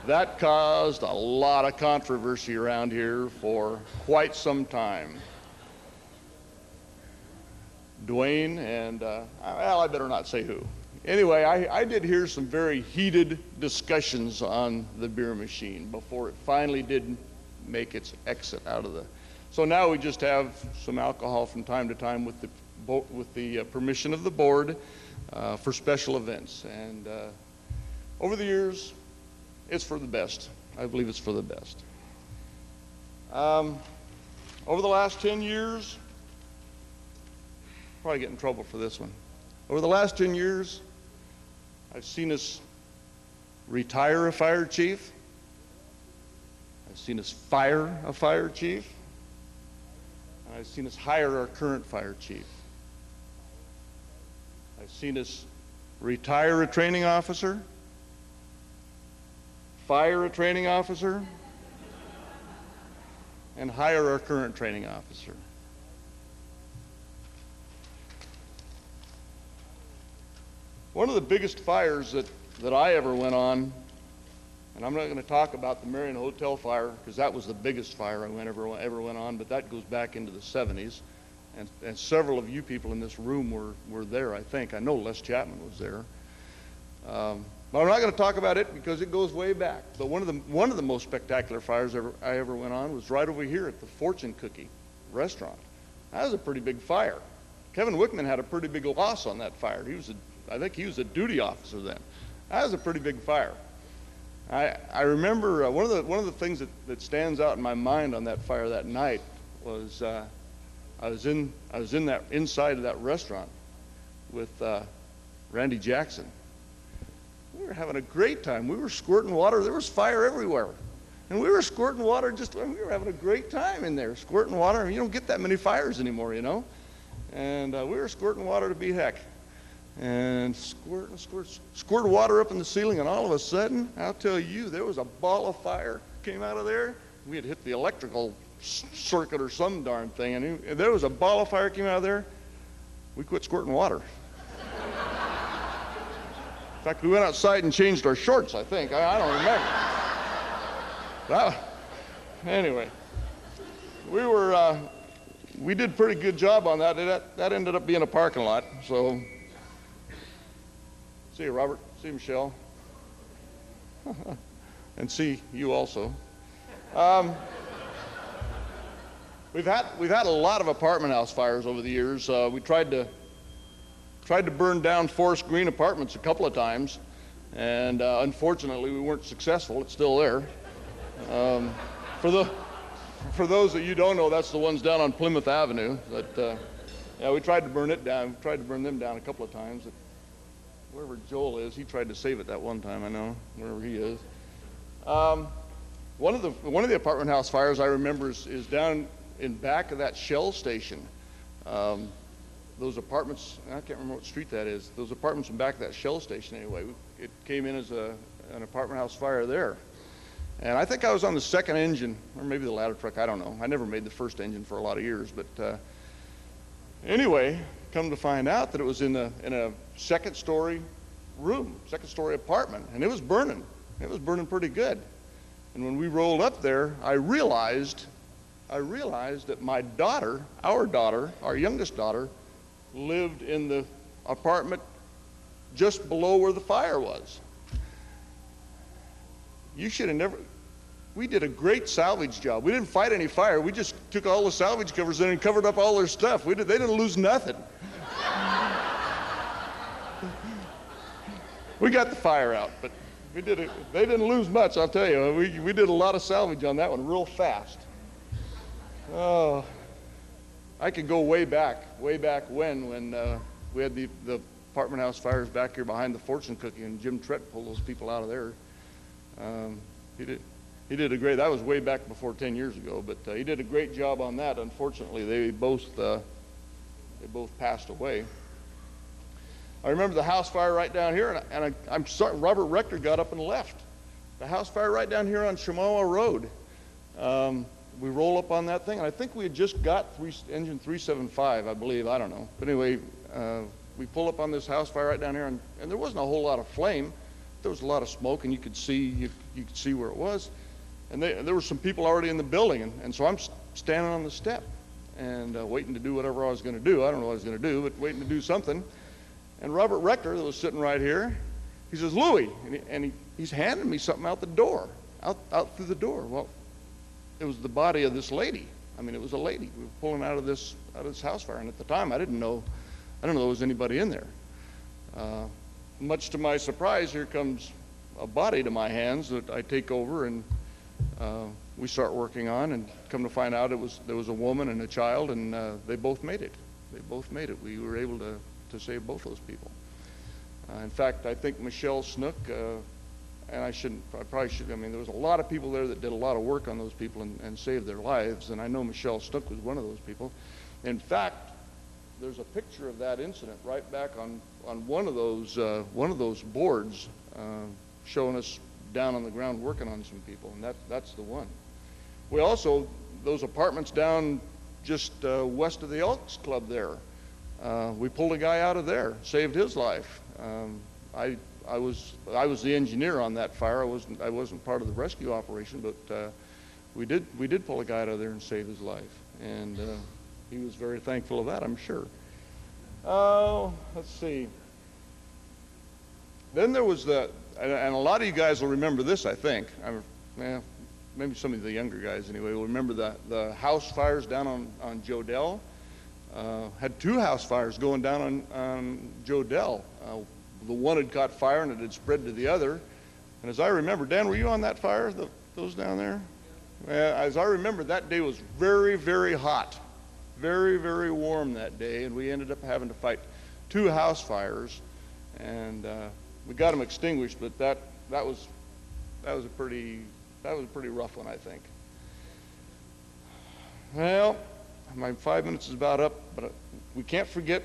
That caused a lot of controversy around here for quite some time. Dwayne and, well, I better not say who. Anyway, I did hear some very heated discussions on the beer machine before it finally did make its exit out of the. So now we just have some alcohol from time to time with the permission of the board for special events. And over the years, it's for the best. I believe it's for the best. Over the last 10 years, probably get in trouble for this one. Over the last 10 years, I've seen us retire a fire chief. I've seen us fire a fire chief. And I've seen us hire our current fire chief. I've seen us retire a training officer, fire a training officer, and hire our current training officer. One of the biggest fires that I ever went on, and I'm not going to talk about the Marion Hotel fire because that was the biggest fire I ever went on, but that goes back into the 70s. And several of you people in this room were there, I think. I know Les Chapman was there. But I'm not going to talk about it because it goes way back. But one of the most spectacular fires I ever went on was right over here at the Fortune Cookie restaurant. That was a pretty big fire. Kevin Wickman had a pretty big loss on that fire. I think he was a duty officer then. That was a pretty big fire. I remember one of the things that stands out in my mind on that fire that night was I was in that inside of that restaurant with Randy Jackson. We were having a great time. We were squirting water. There was fire everywhere. And we were squirting water we were having a great time in there, squirting water. You don't get that many fires anymore, you know. And we were squirting water to beat heck. And squirt water up in the ceiling, and all of a sudden, I'll tell you, there was a ball of fire came out of there. We had hit the electrical circuit or some darn thing, and there was a ball of fire came out of there. We quit squirting water. In fact, we went outside and changed our shorts, I think. I don't remember. Anyway, we did a pretty good job on that. That ended up being a parking lot, so. See you, Robert. See you, Michelle. And see you also. We've had a lot of apartment house fires over the years. We tried to burn down Forest Green Apartments a couple of times, and unfortunately we weren't successful. It's still there. For those that you don't know, that's the ones down on Plymouth Avenue. Yeah, we tried to burn it down. We tried to burn them down a couple of times. Wherever Joel is, he tried to save it that one time, I know, wherever he is. One of the apartment house fires I remember is down in back of that Shell station. Those apartments, I can't remember what street that is, those apartments in back of that Shell station anyway, it came in as an apartment house fire there. And I think I was on the second engine, or maybe the ladder truck, I don't know. I never made the first engine for a lot of years, but anyway, come to find out that it was in a second story room, second-story apartment, and it was burning. It was burning pretty good. And when we rolled up there, I realized that my daughter, our youngest daughter, lived in the apartment just below where the fire was. You should have never, we did a great salvage job. We didn't fight any fire. We just took all the salvage covers in and covered up all their stuff. They didn't lose nothing. We got the fire out, but they didn't lose much, I'll tell you. We did a lot of salvage on that one real fast. Oh, I could go way back when we had the apartment house fires back here behind the fortune cookie, and Jim Trett pulled those people out of there. He did a great, that was way back before 10 years ago, but he did a great job on that. Unfortunately, they both passed away. I remember the house fire right down here, and I'm sorry, Robert Rector got up and left. The house fire right down here on Shamawa Road. We roll up on that thing, and I think we had just got engine 375, I believe, I don't know. But anyway, we pull up on this house fire right down here, and there wasn't a whole lot of flame. There was a lot of smoke, and you could see where it was. And there were some people already in the building, and so I'm standing on the step and waiting to do whatever I was going to do. I don't know what I was going to do, but waiting to do something. And Robert Rector, that was sitting right here, he says, "Louie," and he's handing me something out the door, out through the door. Well, it was the body of this lady. I mean, it was a lady. We were pulling out of this house fire, and at the time, I didn't know there was anybody in there. Much to my surprise, here comes a body to my hands that I take over, and we start working on, and come to find out there was a woman and a child, and they both made it. They both made it. We were able to save both those people. In fact, I think Michelle Snook, and I probably should, I mean, there was a lot of people there that did a lot of work on those people and saved their lives, and I know Michelle Snook was one of those people. In fact, there's a picture of that incident right back on one of those boards showing us down on the ground working on some people, and that's the one. We also, those apartments down just west of the Elks Club there, we pulled a guy out of there, saved his life. I was the engineer on that fire. I wasn't part of the rescue operation, but we did pull a guy out of there and save his life, and he was very thankful of that, I'm sure. Oh, let's see. Then there was and a lot of you guys will remember this, I think. Maybe some of the younger guys anyway will remember the house fires down on Jodell. Had two house fires going down on Jodell. The one had caught fire and it had spread to the other. And as I remember, Dan, were you on that fire, those down there? As I remember, that day was very, very hot. Very, very warm that day, and we ended up having to fight two house fires, and we got them extinguished. But that was a pretty rough one, I think. Well, my 5 minutes is about up, but we can't forget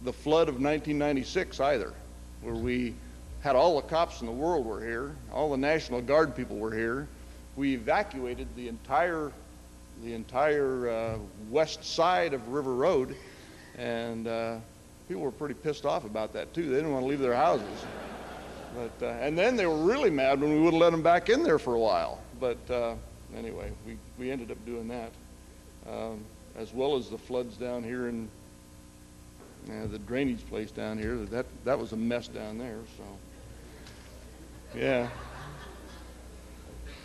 the flood of 1996 either, where we had all the cops in the world were here, all the National Guard people were here. We evacuated the entire west side of River Road, and people were pretty pissed off about that too. They didn't want to leave their houses. But and then they were really mad when we would have let them back in there for a while. But anyway, we ended up doing that, as well as the floods down here in the drainage place down here. That was a mess down there. So yeah.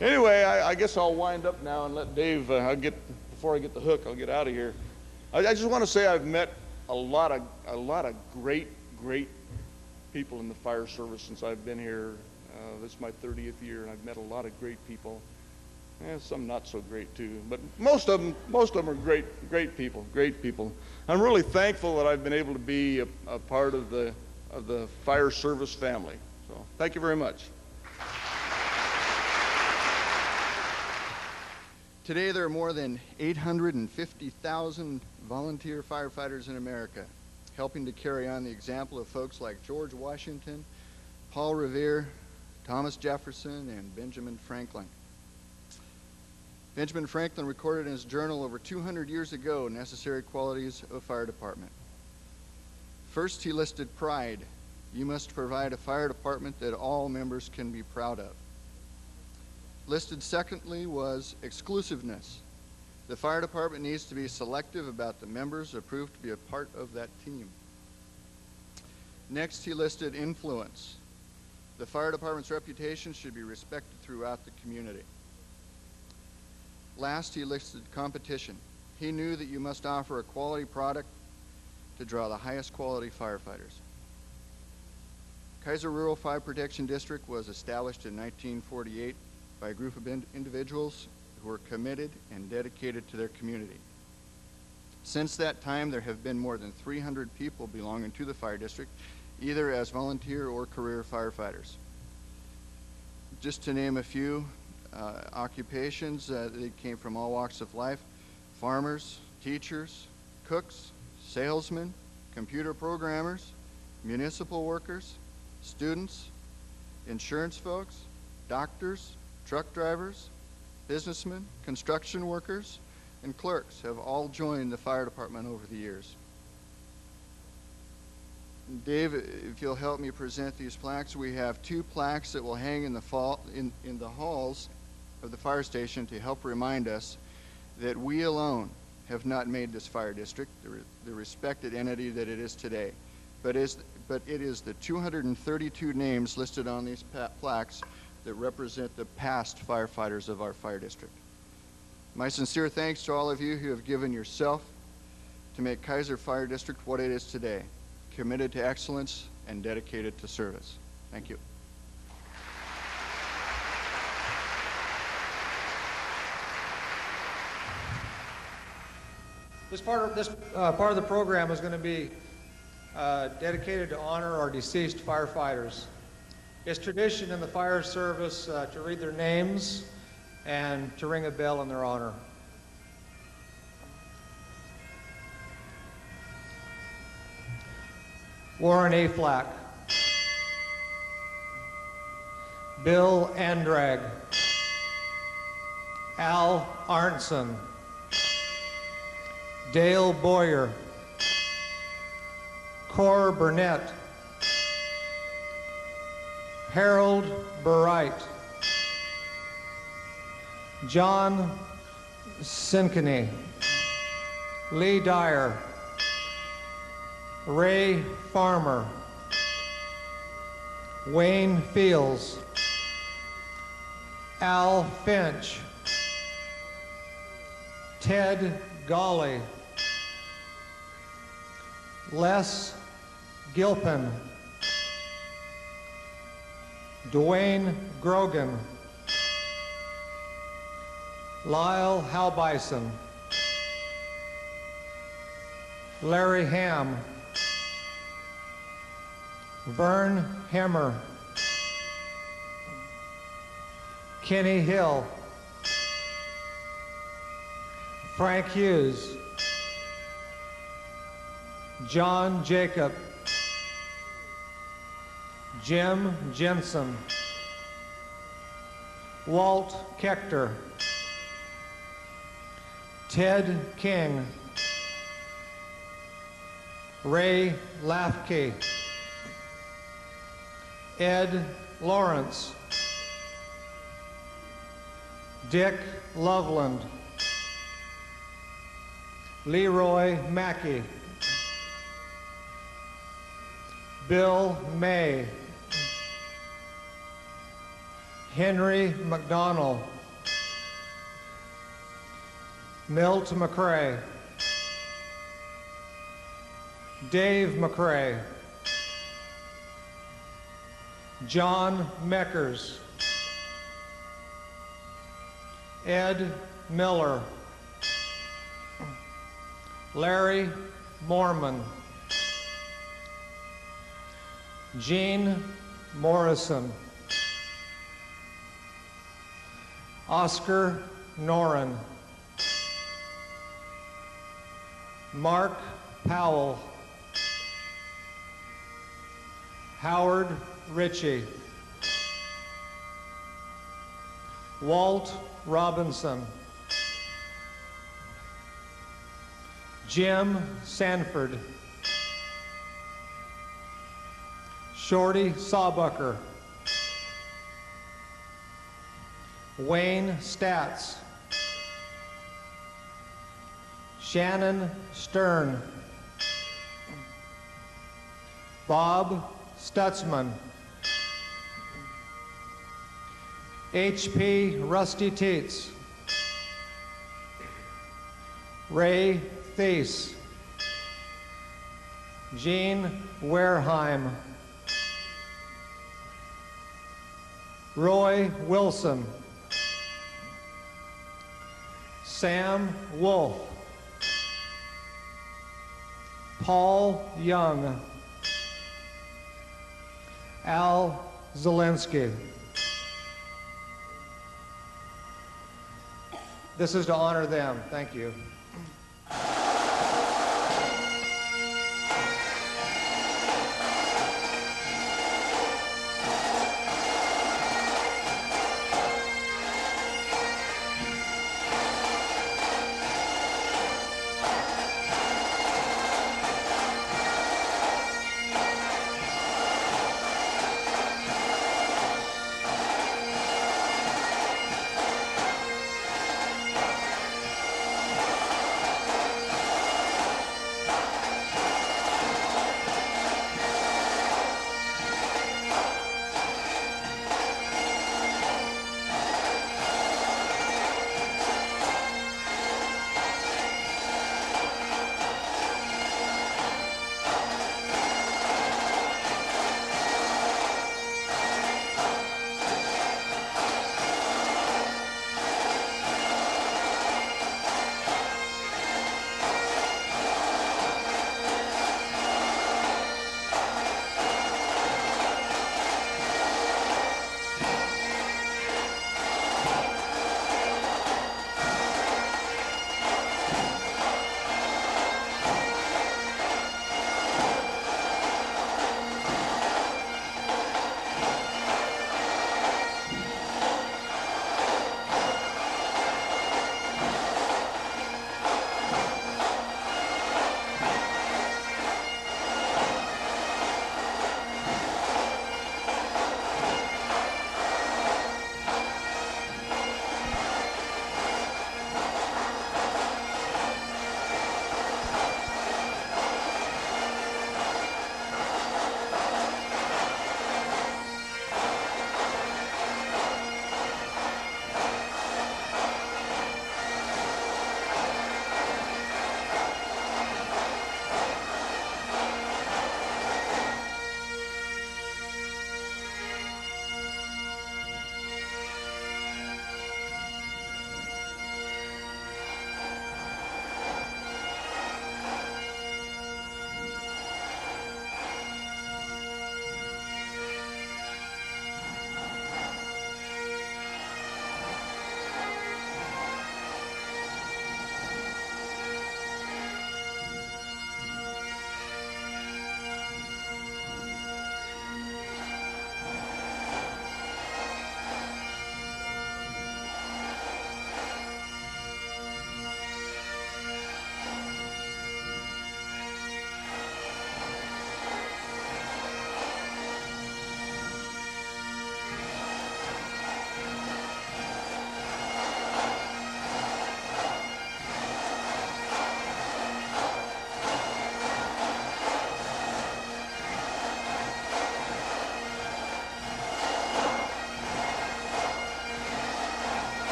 Anyway, I guess I'll wind up now and let Dave, before I get the hook, I'll get out of here. I just want to say I've met a lot of great people in the fire service since I've been here. This is my 30th year, and I've met a lot of great people. Some not so great too, but most of them are great people. I'm really thankful that I've been able to be a part of the fire service family. So thank you very much. Today there are more than 850,000 volunteer firefighters in America, helping to carry on the example of folks like George Washington, Paul Revere, Thomas Jefferson, and Benjamin Franklin. Benjamin Franklin recorded in his journal over 200 years ago necessary qualities of a fire department. First, he listed pride You must provide a fire department that all members can be proud of. Listed secondly was exclusiveness. The fire department needs to be selective about the members approved to be a part of that team. Next, he listed influence. The fire department's reputation should be respected throughout the community. Last, he listed competition. He knew that you must offer a quality product to draw the highest quality firefighters. Keizer Rural Fire Protection District was established in 1948 by a group of individuals who were committed and dedicated to their community. Since that time, there have been more than 300 people belonging to the fire district, either as volunteer or career firefighters. Just to name a few occupations, they came from all walks of life: farmers, teachers, cooks, salesmen, computer programmers, municipal workers, students, insurance folks, doctors, truck drivers, businessmen, construction workers, and clerks have all joined the fire department over the years. Dave, if you'll help me present these plaques, we have 2 plaques that will hang in the halls of the fire station to help remind us that we alone have not made this fire district the respected entity that it is today. But it is the 232 names listed on these plaques that represent the past firefighters of our fire district. My sincere thanks to all of you who have given yourself to make Keizer Fire District what it is today, committed to excellence and dedicated to service. Thank you. This part of the program is going to be dedicated to honor our deceased firefighters. It's tradition in the fire service to read their names and to ring a bell in their honor. Warren A. Flack, Bill Andrag, Al Arnson, Dale Boyer, Cor Burnett, Harold Burright, John Sinkany, Lee Dyer, Ray Farmer, Wayne Fields, Al Finch, Ted Golly, Les Gilpin, Dwayne Grogan, Lyle Halbison, Larry Ham, Vern Hemmer, Kenny Hill, Frank Hughes, John Jacob, Jim Jensen, Walt Kechter, Ted King, Ray Lafke, Ed Lawrence, Dick Loveland, Leroy Mackey, Bill May, Henry McDonald, Milt McCrae, Dave McCrae, John Meckers, Ed Miller, Larry Mormon, Gene Morrison, Oscar Noren, Mark Powell, Howard Ritchie, Walt Robinson, Jim Sanford, Shorty Sawbucker. Wayne Statz. Shannon Stern. Bob Stutzman. H.P. Rusty Teets. Ray Thies. Gene Wareheim. Roy Wilson. Sam Wolf. Paul Young. Al Zelensky. This is to honor them. Thank you.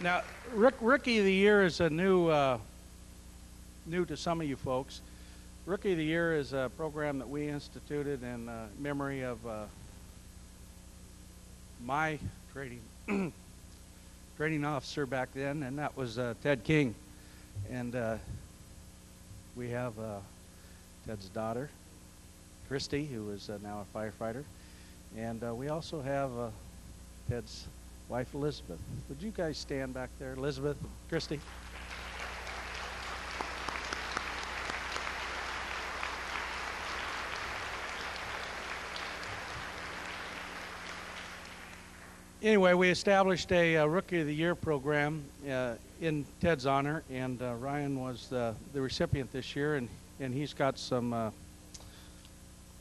Now, Rookie of the Year is a new to some of you folks. Rookie of the Year is a program that we instituted in memory of my training officer back then, and that was Ted King. And we have Ted's daughter, Christy, who is now a firefighter. And we also have Ted's wife, Elizabeth. Would you guys stand back there, Elizabeth, Christy? Anyway, we established a Rookie of the Year program in Ted's honor, and Ryan was the recipient this year, and he's got some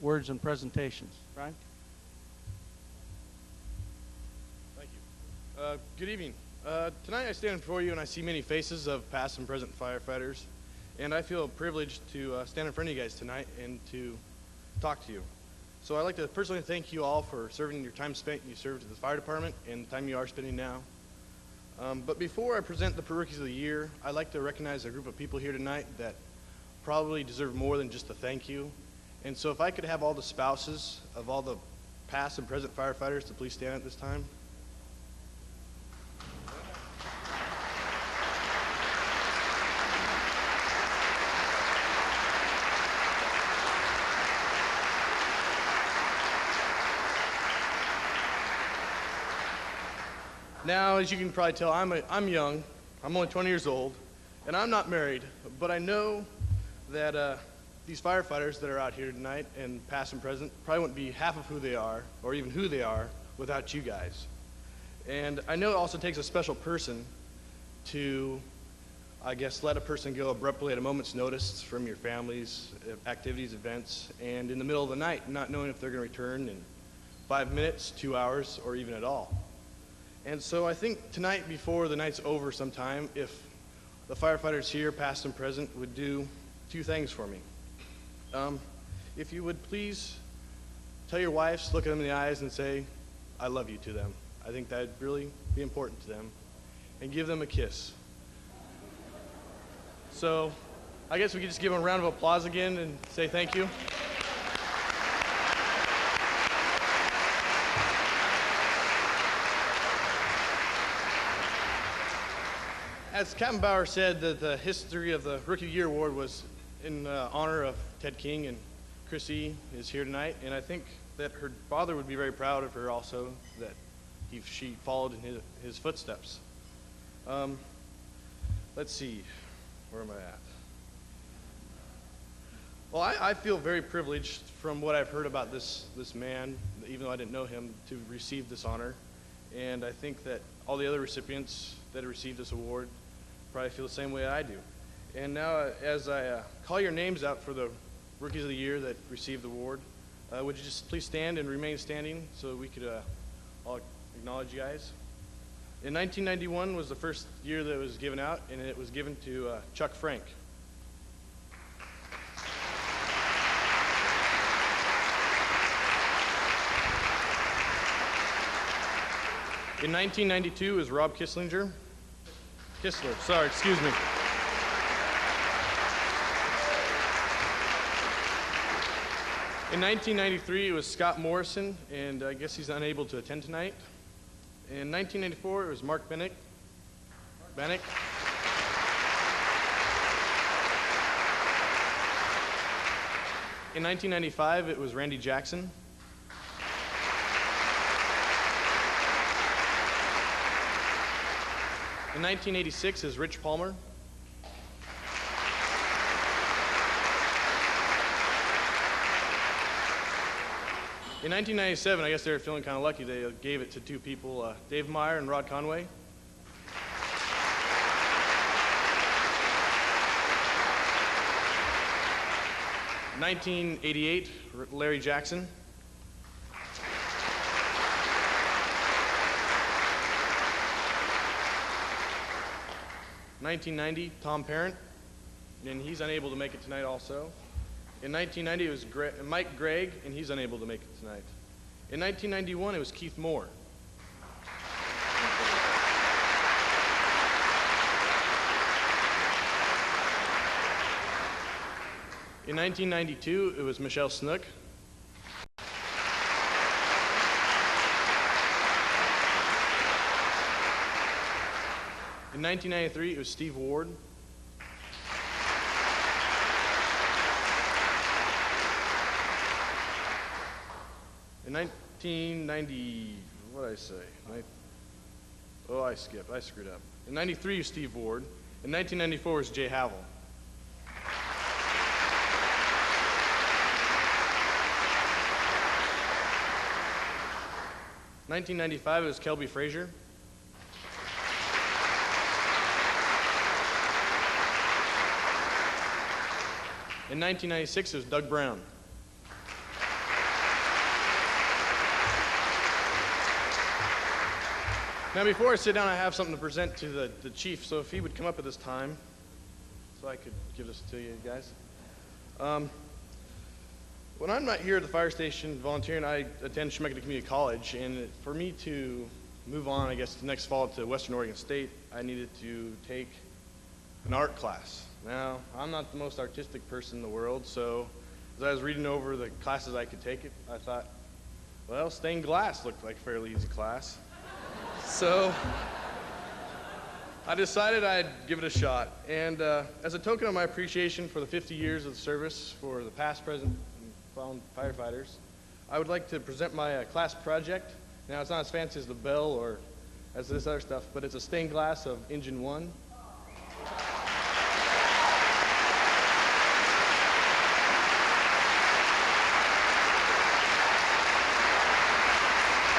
words and presentations. Ryan? Thank you. Good evening. Tonight I stand before you and I see many faces of past and present firefighters, and I feel privileged to stand in front of you guys tonight and to talk to you. So I'd like to personally thank you all for serving your time spent. You served at the fire department and the time you are spending now. But before I present the Rookies of the Year, I'd like to recognize a group of people here tonight that probably deserve more than just a thank you. And so if I could have all the spouses of all the past and present firefighters to please stand at this time. Now, as you can probably tell, I'm young. I'm only 20 years old, and I'm not married. But I know that these firefighters that are out here tonight, and past and present, probably wouldn't be half of who they are, or even who they are, without you guys. And I know it also takes a special person to, I guess, let a person go abruptly at a moment's notice from your families, activities, events, and in the middle of the night, not knowing if they're going to return in 5 minutes, 2 hours, or even at all. And so I think tonight, before the night's over sometime, if the firefighters here, past and present, would do 2 things for me. If you would please tell your wives, look at them in the eyes and say, I love you to them. I think that'd really be important to them. And give them a kiss. So I guess we could just give them a round of applause again and say thank you. As Captain Bauer said, that the history of the Rookie of the Year Award was in honor of Ted King, and Chrissy is here tonight, and I think that her father would be very proud of her also, that she followed in his footsteps. Let's see, where am I at? Well, I feel very privileged from what I've heard about this man, even though I didn't know him, to receive this honor. And I think that all the other recipients that have received this award probably feel the same way I do. And now, as I call your names out for the Rookies of the Year that received the award, would you just please stand and remain standing so we could all acknowledge you guys? In 1991 was the first year that it was given out, and it was given to Chuck Frank. In 1992 is Rob Kissler, sorry, excuse me. In 1993 it was Scott Morrison, and I guess he's unable to attend tonight. In 1994 it was Mark Bennick. In 1995 it was Randy Jackson. In 1986 is Rich Palmer. In 1997, I guess they were feeling kind of lucky, they gave it to 2 people, Dave Meyer and Rod Conway. In 1988, Larry Jackson. 1990, Tom Parent, and he's unable to make it tonight also. In 1990, it was Mike Gregg, and he's unable to make it tonight. In 1991, it was Keith Moore. In 1992, it was Michelle Snook. In 1993, it was Steve Ward. In 1990, what did I say? Oh, I skipped. I screwed up. In 93 was Steve Ward. In 1994 was Jay Havel. 1995 was Kelby Frazier. In 1996 it was Doug Brown. Now before I sit down, I have something to present to the chief, so if he would come up at this time, so I could give this to you guys. When I'm not here at the fire station volunteering, I attend Chemeketa Community College, and for me to move on, I guess, next fall to Western Oregon State, I needed to take an art class. Now, I'm not the most artistic person in the world, so as I was reading over the classes I could take, I thought, well, stained glass looked like a fairly easy class. So I decided I'd give it a shot. And as a token of my appreciation for the 50 years of service for the past, present, and fallen firefighters, I would like to present my class project. Now, it's not as fancy as the bell or as this other stuff, but it's a stained glass of Engine 1. And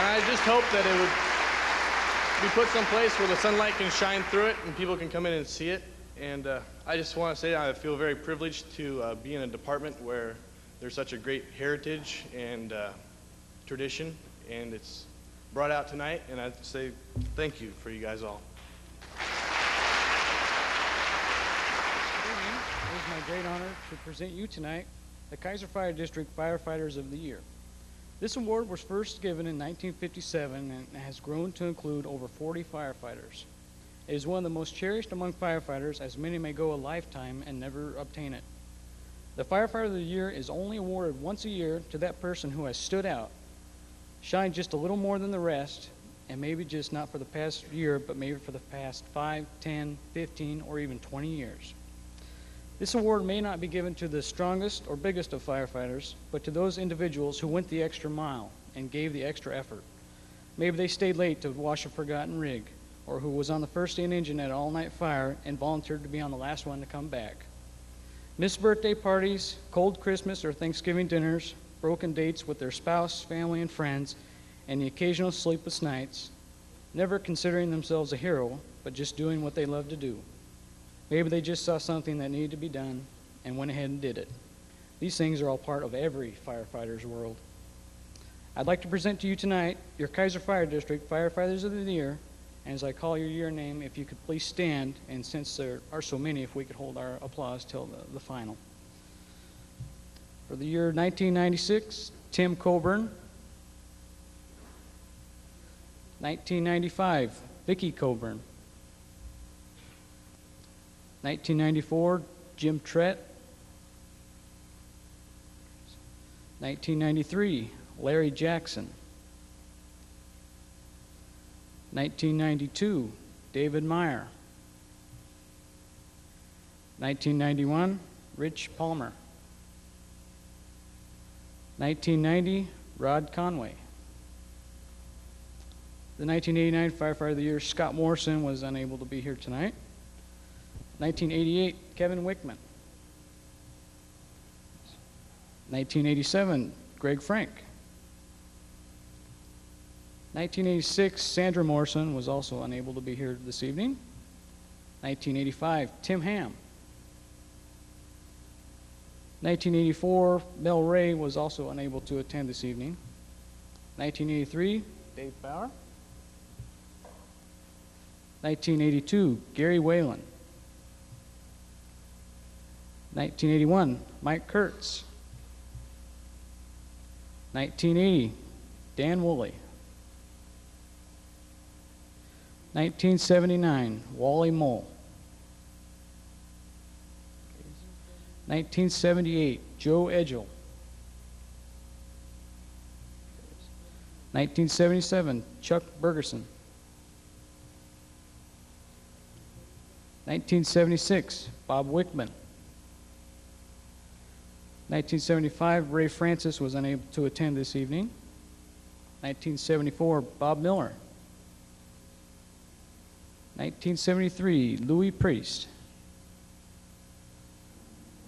I just hope that it would be put someplace where the sunlight can shine through it and people can come in and see it. And I just want to say I feel very privileged to be in a department where there's such a great heritage and tradition, and it's brought out tonight, and I'd say thank you for you guys all. Good evening. It is my great honor to present you tonight the Keizer Fire District Firefighters of the Year. This award was first given in 1957 and has grown to include over 40 firefighters. It is one of the most cherished among firefighters, as many may go a lifetime and never obtain it. The Firefighter of the Year is only awarded once a year to that person who has stood out, shined just a little more than the rest, and maybe just not for the past year, but maybe for the past 5, 10, 15, or even 20 years. This award may not be given to the strongest or biggest of firefighters, but to those individuals who went the extra mile and gave the extra effort. Maybe they stayed late to wash a forgotten rig, or who was on the first aid engine at an all-night fire and volunteered to be on the last one to come back. Missed birthday parties, cold Christmas or Thanksgiving dinners, broken dates with their spouse, family, and friends, and the occasional sleepless nights, never considering themselves a hero, but just doing what they love to do. Maybe they just saw something that needed to be done and went ahead and did it. These things are all part of every firefighter's world. I'd like to present to you tonight your Keizer Fire District Firefighters of the Year, and as I call your year name, if you could please stand, and since there are so many, if we could hold our applause till the final. For the year 1996, Tim Coburn. 1995, Vicki Coburn. 1994, Jim Trett. 1993, Larry Jackson. 1992, David Meyer. 1991, Rich Palmer. 1990, Rod Conway. The 1989 Firefighter of the Year, Scott Morrison, was unable to be here tonight. 1988, Kevin Wickman. 1987, Greg Frank. 1986, Sandra Morrison was also unable to be here this evening. 1985, Tim Ham. 1984, Mel Ray was also unable to attend this evening. 1983, Dave Bauer. 1982, Gary Whalen. 1981, Mike Kurtz. 1980, Dan Woolley. 1979, Wally Mole. 1978, Joe Edgell. 1977, Chuck Bergerson. 1976, Bob Wickman. 1975, Ray Francis was unable to attend this evening. 1974, Bob Miller. 1973, Louis Priest.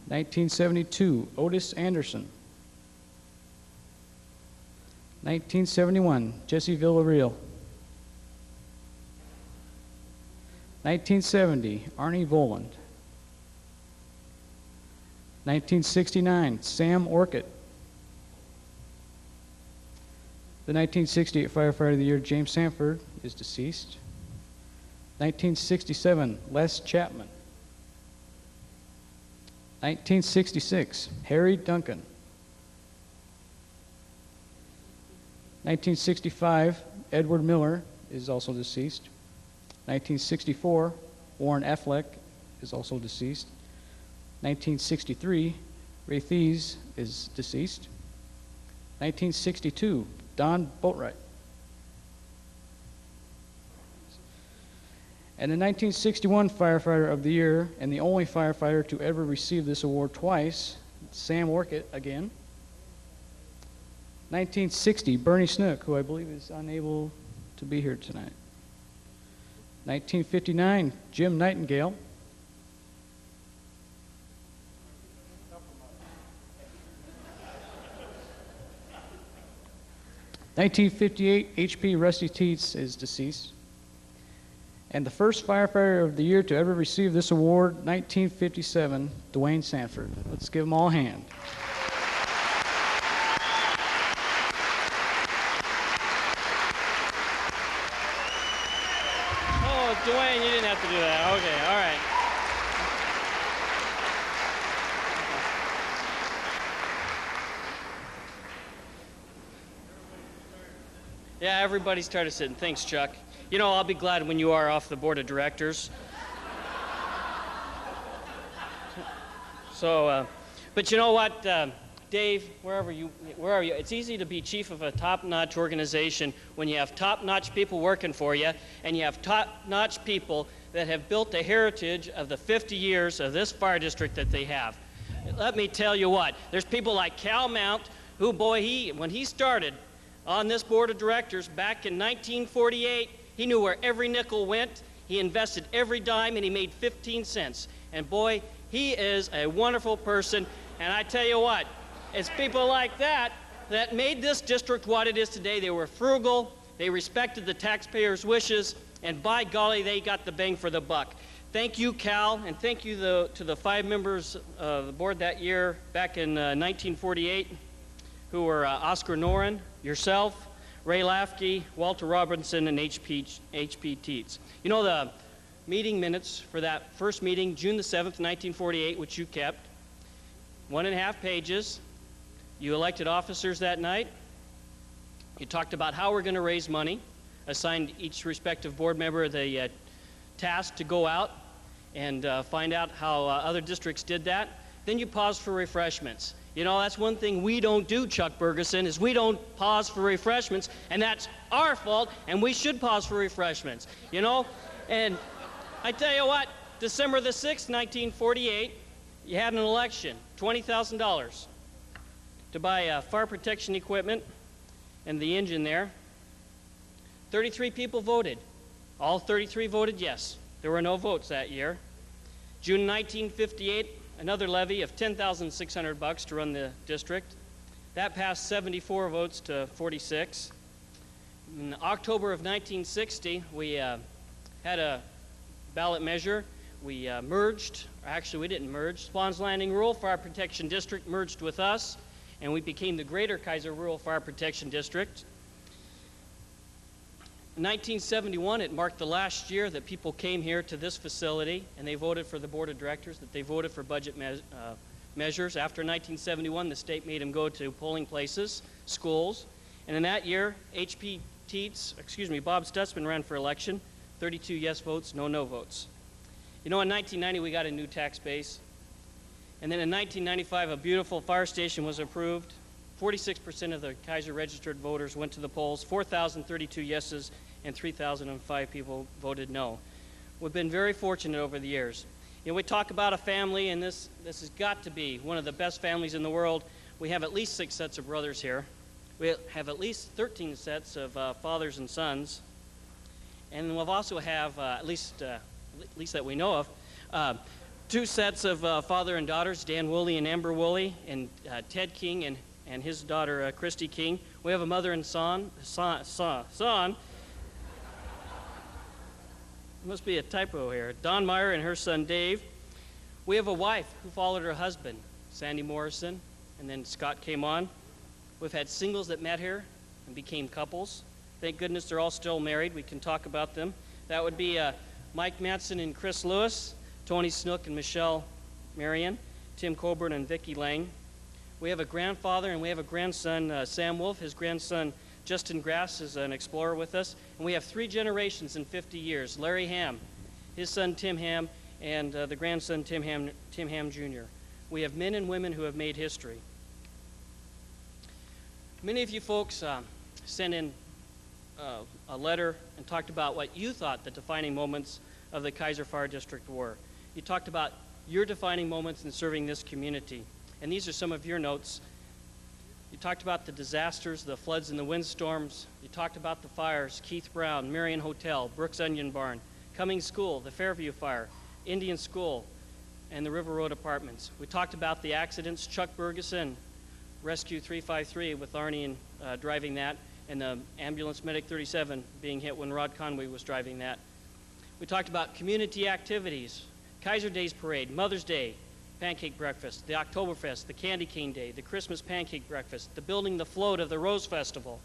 1972, Otis Anderson. 1971, Jesse Villarreal. 1970, Arnie Voland. 1969, Sam Orcutt. The 1968 Firefighter of the Year, James Sanford, is deceased. 1967, Les Chapman. 1966, Harry Duncan. 1965, Edward Miller is also deceased. 1964, Warren Affleck is also deceased. 1963, Ray Thies is deceased. 1962, Don Boatwright. And the 1961 Firefighter of the Year, and the only firefighter to ever receive this award twice, Sam Orcutt again. 1960, Bernie Snook, who I believe is unable to be here tonight. 1959, Jim Nightingale. 1958, H.P. Rusty Teets is deceased. And the first Firefighter of the Year to ever receive this award, 1957, Dwayne Sanford. Let's give them all a hand. Oh, Dwayne, you didn't have to do that. Okay, all right. Yeah, everybody started sitting. Thanks, Chuck. You know, I'll be glad when you are off the board of directors. So, but you know what, Dave, where are you? It's easy to be chief of a top-notch organization when you have top-notch people working for you, and you have top-notch people that have built a heritage of the 50 years of this fire district that they have. Let me tell you what, there's people like Cal Mount, who, boy, when he started on this board of directors back in 1948, he knew where every nickel went, he invested every dime, and he made 15 cents. And boy, he is a wonderful person, and I tell you what, it's people like that that made this district what it is today. They were frugal, they respected the taxpayers' wishes, and by golly, they got the bang for the buck. Thank you, Cal, and thank you to the 5 members of the board that year back in 1948, who were Oscar Noren, yourself, Ray Lafke, Walter Robinson, and H.P. Teets. You know, the meeting minutes for that first meeting, June the 7th, 1948, which you kept, 1.5 pages. You elected officers that night. You talked about how we're going to raise money, assigned each respective board member the task to go out and find out how other districts did that. Then you paused for refreshments. You know, that's one thing we don't do, Chuck Bergerson, is we don't pause for refreshments, and that's our fault, and we should pause for refreshments, you know? And I tell you what, December the 6th, 1948, you had an election, $20,000 to buy fire protection equipment and the engine there. 33 people voted. All 33 voted yes. There were no votes that year. June 1958, another levy of $10,600 to run the district. That passed 74 votes to 46. In October of 1960, we had a ballot measure. We merged, or actually we didn't merge, Swans Landing Rural Fire Protection District merged with us, and we became the Greater Keizer Rural Fire Protection District. In 1971, it marked the last year that people came here to this facility and they voted for the board of directors, that they voted for budget measures. After 1971, the state made them go to polling places, schools. And in that year, Bob Stutzman ran for election, 32 yes votes, no votes. You know, in 1990, we got a new tax base. And then in 1995, a beautiful fire station was approved. 46% of the Keizer registered voters went to the polls, 4,032 yeses, and 3,005 people voted no. We've been very fortunate over the years. You know, we talk about a family, and this has got to be one of the best families in the world. We have at least 6 sets of brothers here. We have at least 13 sets of fathers and sons. And we'll also have, at least that we know of, 2 sets of father and daughters, Dan Woolley and Amber Woolley, and Ted King and his daughter, Christy King. We have a mother and son. Must be a typo here. Dawn Meyer and her son, Dave. We have a wife who followed her husband, Sandy Morrison, and then Scott came on. We've had singles that met here and became couples. Thank goodness they're all still married. We can talk about them. That would be Mike Matson and Chris Lewis, Tony Snook and Michelle Marion, Tim Coburn and Vicki Lang. We have a grandfather and we have a grandson, Sam Wolf. His grandson, Justin Grass, is an explorer with us. And we have 3 generations in 50 years. Larry Ham, his son Tim Ham, and the grandson Tim Ham Jr. We have men and women who have made history. Many of you folks sent in a letter and talked about what you thought the defining moments of the Keizer Fire District were. You talked about your defining moments in serving this community. And these are some of your notes. You talked about the disasters, the floods and the windstorms. You talked about the fires, Keith Brown, Marion Hotel, Brooks Onion Barn, Cummings School, the Fairview Fire, Indian School, and the River Road Apartments. We talked about the accidents, Chuck Bergeson, Rescue 353 with Arnie driving that, and the ambulance Medic 37 being hit when Rod Conway was driving that. We talked about community activities, Keizer Days Parade, Mother's Day, Pancake Breakfast, the Oktoberfest, the Candy Cane Day, the Christmas Pancake Breakfast, the building the float of the Rose Festival,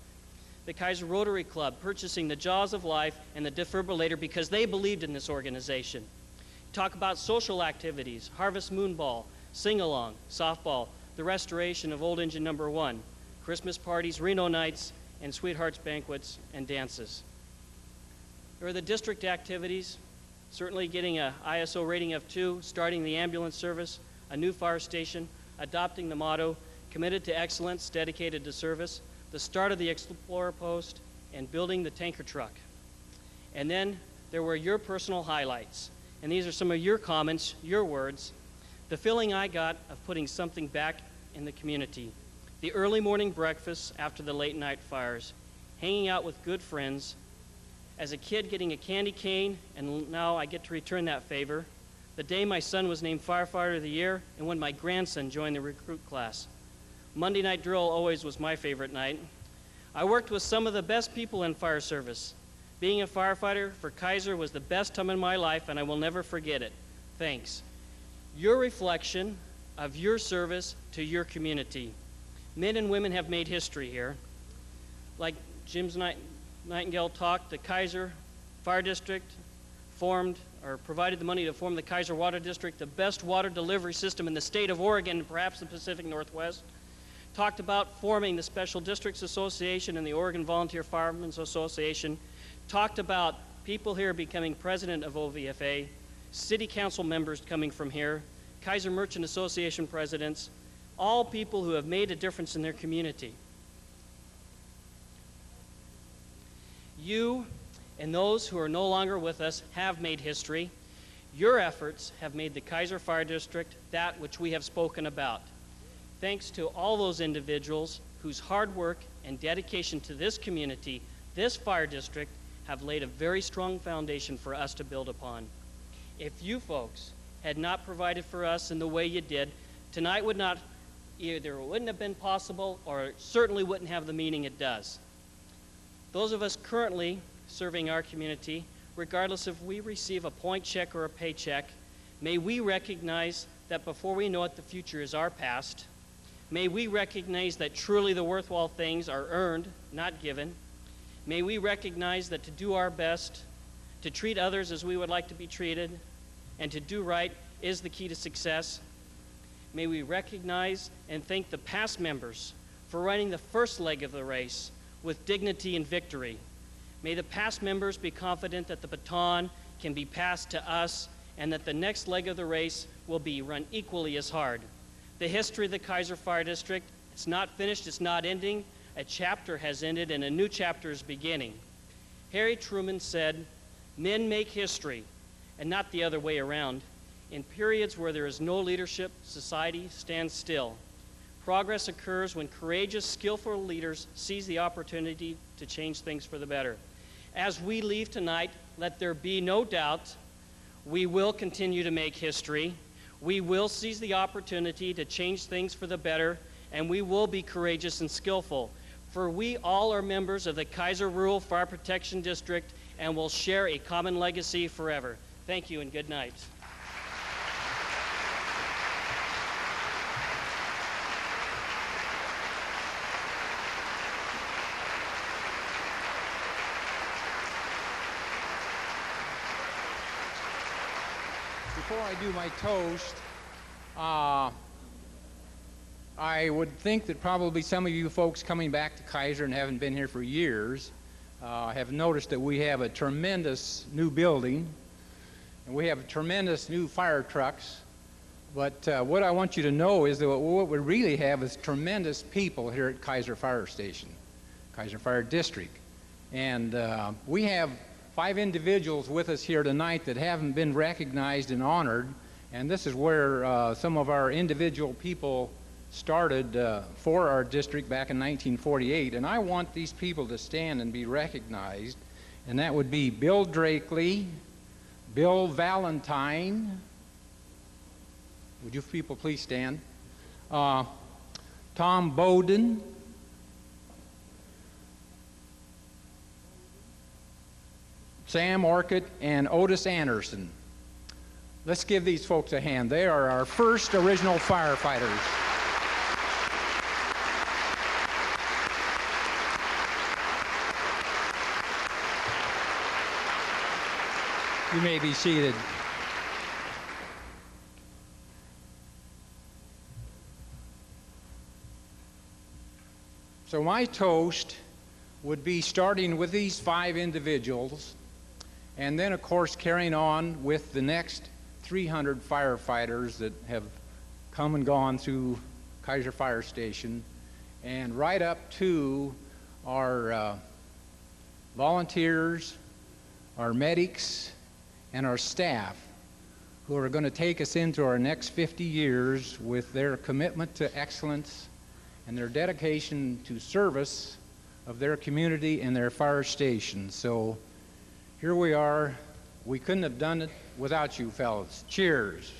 the Keizer Rotary Club purchasing the Jaws of Life and the defibrillator because they believed in this organization. Talk about social activities, Harvest Moonball, Sing-Along, Softball, the restoration of Old Engine Number 1, Christmas parties, Reno nights, and Sweethearts banquets and dances. There are the district activities, certainly getting an ISO rating of 2, starting the ambulance service, a new fire station, adopting the motto, committed to excellence, dedicated to service, the start of the Explorer Post, and building the tanker truck. And then there were your personal highlights. And these are some of your comments, your words. The feeling I got of putting something back in the community. The early morning breakfasts after the late night fires. Hanging out with good friends. As a kid getting a candy cane, and now I get to return that favor. The day my son was named Firefighter of the Year, and when my grandson joined the recruit class. Monday night drill always was my favorite night. I worked with some of the best people in fire service. Being a firefighter for Keizer was the best time in my life, and I will never forget it. Thanks. Your reflection of your service to your community. Men and women have made history here. Like Jim's Nightingale talked, the Keizer Fire District provided the money to form the Keizer Water District, the best water delivery system in the state of Oregon and perhaps the Pacific Northwest. Talked about forming the Special Districts Association and the Oregon Volunteer Firemen's Association. Talked about people here becoming president of OVFA, city council members coming from here, Keizer Merchant Association presidents, all people who have made a difference in their community. You and those who are no longer with us have made history. Your efforts have made the Keizer Fire District that which we have spoken about. Thanks to all those individuals whose hard work and dedication to this community, this fire district, have laid a very strong foundation for us to build upon. If you folks had not provided for us in the way you did, tonight would not either wouldn't have been possible or certainly wouldn't have the meaning it does. Those of us currently serving our community, regardless if we receive a point check or a paycheck, may we recognize that before we know it, the future is our past. May we recognize that truly the worthwhile things are earned, not given. May we recognize that to do our best, to treat others as we would like to be treated, and to do right is the key to success. May we recognize and thank the past members for running the first leg of the race with dignity and victory. May the past members be confident that the baton can be passed to us and that the next leg of the race will be run equally as hard. The history of the Keizer Fire District, it's not finished, it's not ending. A chapter has ended and a new chapter is beginning. Harry Truman said, "Men make history, and not the other way around. In periods where there is no leadership, society stands still. Progress occurs when courageous, skillful leaders seize the opportunity to change things for the better." As we leave tonight, let there be no doubt we will continue to make history. We will seize the opportunity to change things for the better, and we will be courageous and skillful. For we all are members of the Keizer Rural Fire Protection District and will share a common legacy forever. Thank you and good night. Before I do my toast, I would think that probably some of you folks coming back to Keizer and haven't been here for years have noticed that we have a tremendous new building and we have tremendous new fire trucks. But what I want you to know is that what we really have is tremendous people here at Keizer Fire Station, Keizer Fire District. And we have 5 individuals with us here tonight that haven't been recognized and honored, and this is where some of our individual people started for our district back in 1948, and I want these people to stand and be recognized, and that would be Bill Drakely, Bill Valentine, would you people please stand, Tom Bowden, Sam Orcutt, and Otis Anderson. Let's give these folks a hand. They are our first original firefighters. You may be seated. So my toast would be starting with these 5 individuals, and then, of course, carrying on with the next 300 firefighters that have come and gone through Keizer Fire Station, and right up to our volunteers, our medics, and our staff who are going to take us into our next 50 years with their commitment to excellence and their dedication to service of their community and their fire station. So here we are. We couldn't have done it without you fellas. Cheers.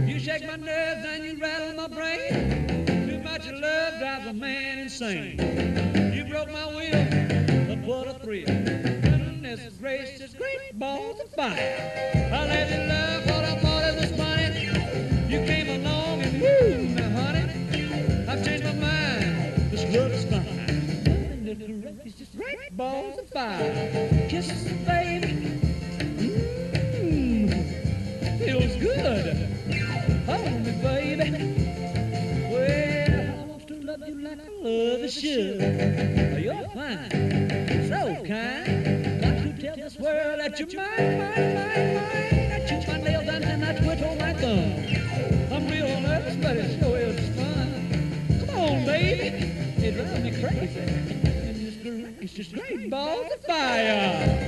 You shake my nerves and you rattle my brain. Too much love drives a man insane. You broke my will, but what a thrill. Goodness gracious, great balls of fire. I let you love what I thought it was funny. You came along and woo, now honey, I've changed my mind. This love is fine. Goodness gracious, great balls of fire. Kisses, baby. Feels good. Hold me, baby. Well, I want to love you like I love you should. You're fine, so kind. Got to tell this world that you're mine. That you my nails down and I twiddle my thumb. I'm real nervous, but it sure is fun. Come on, baby. It drives me crazy. And it's just great balls of fire.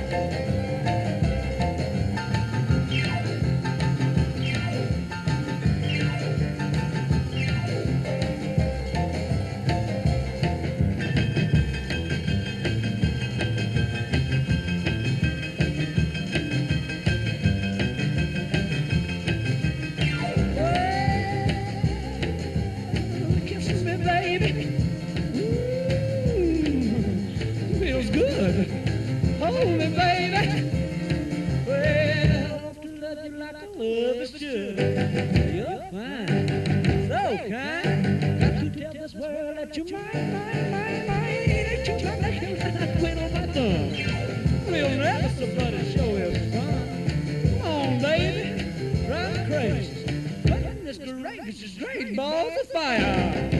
Hold me, baby. Well, I want to love you like I love you should. You're fine, so kind. Got to tell this world that you're mine. That you're my nails and I twiddle my thumb. Real nervous, but it sure is fun. Come on, baby, drive me crazy. Goodness gracious, great balls of fire.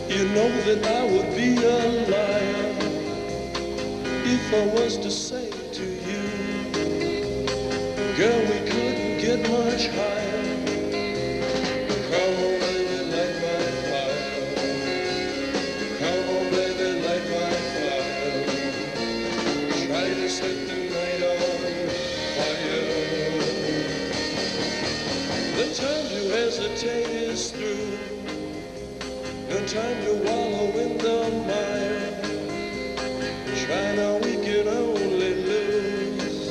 You know that I would be a liar if I was to say to you, girl, we couldn't get much higher. Come on, baby, light my fire. Come on, baby, light my fire. Try to set the night on fire. The time to hesitate is through. No time to wallow in the mire. Try now, we can only lose,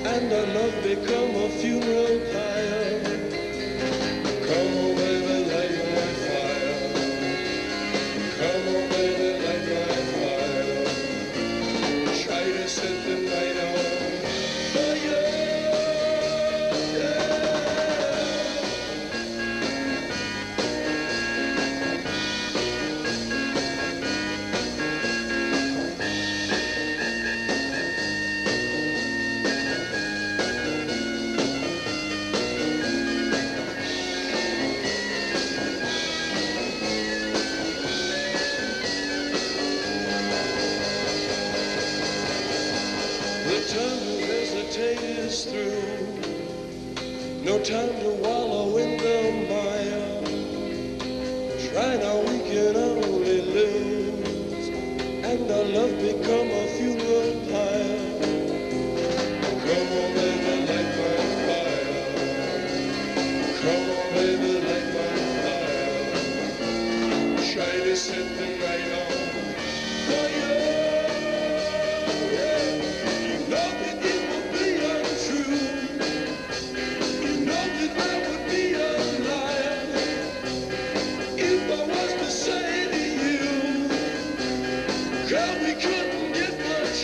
and our love become a funeral pyre. Come on, baby, light my fire. Come on, baby, light my fire. Try to set the night on fire. No time to wallow in the mire. Try now, we can only lose, and our love become a funeral pyre. Come on, baby, light my fire. Come on, baby, light my fire. Try to set the night on fire. Yeah. You know that it would be untrue. You know that I would be a liar if I was to say to you, girl, we couldn't get much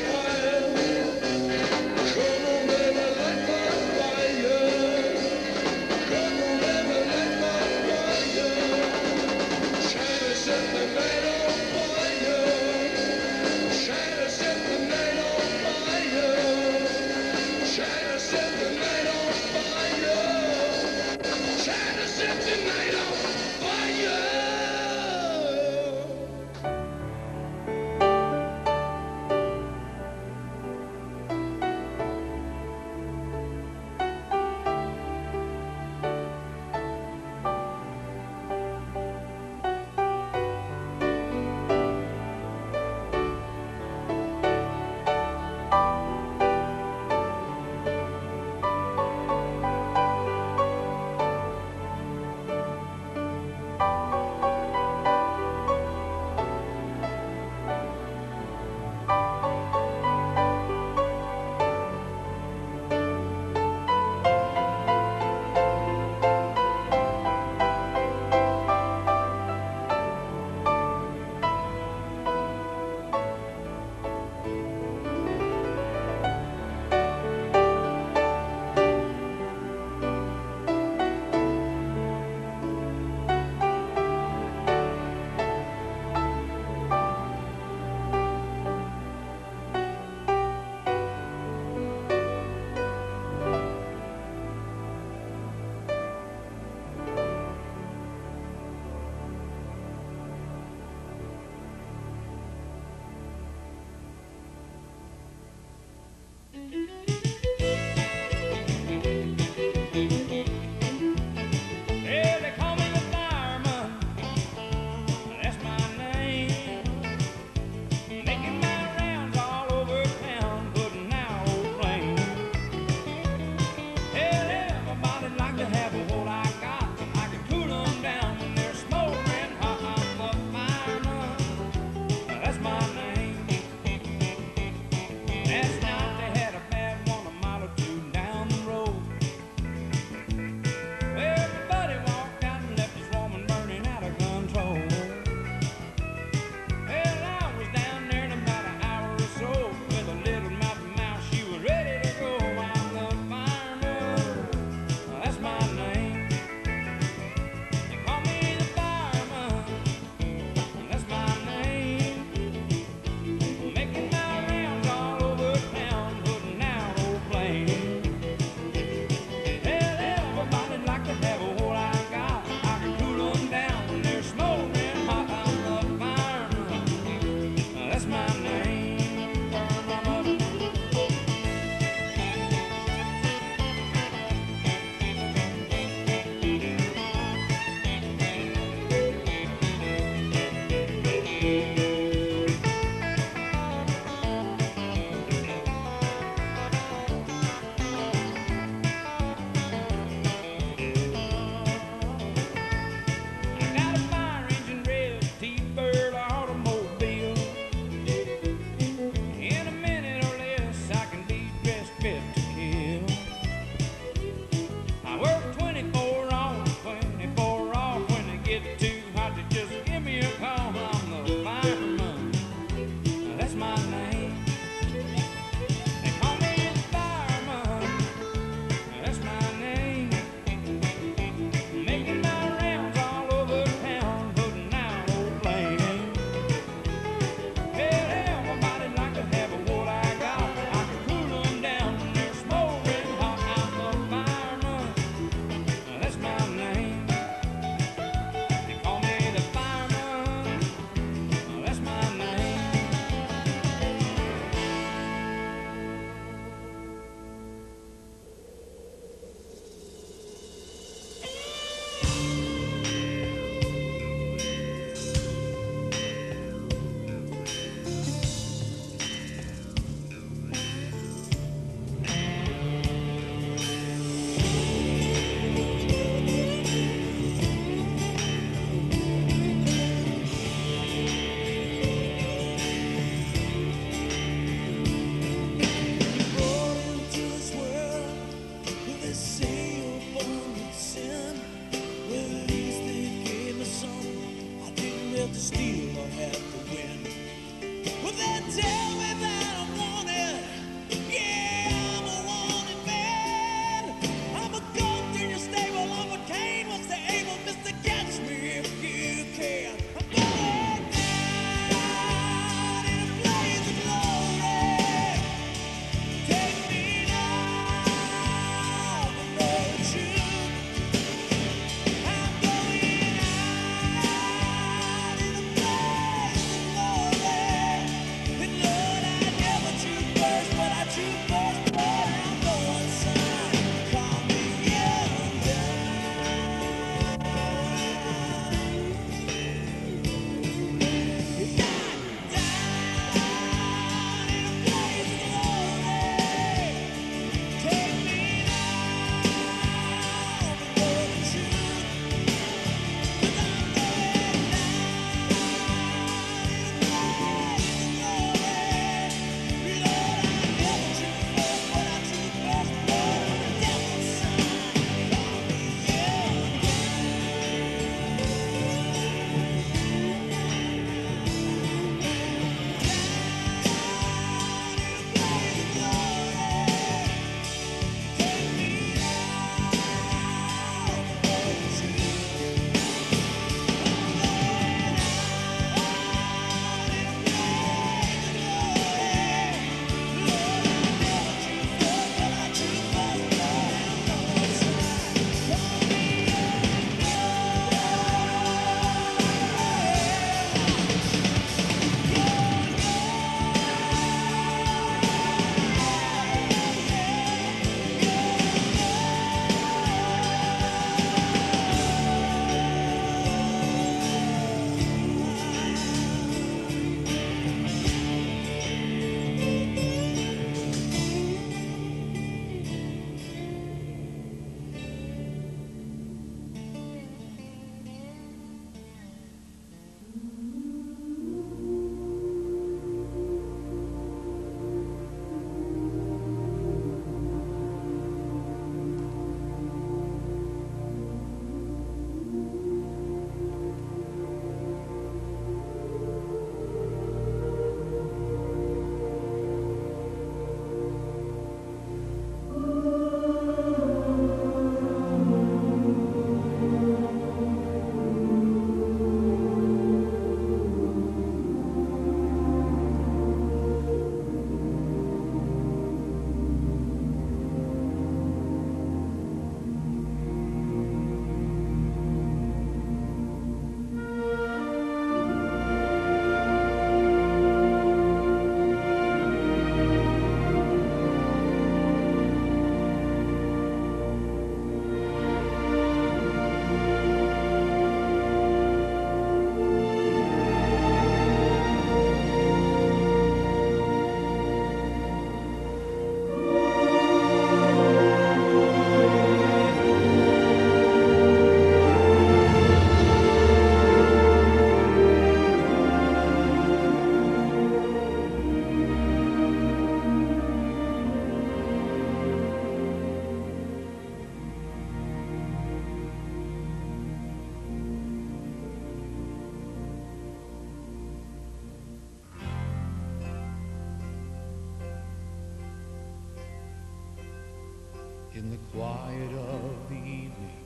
In the quiet of the evening,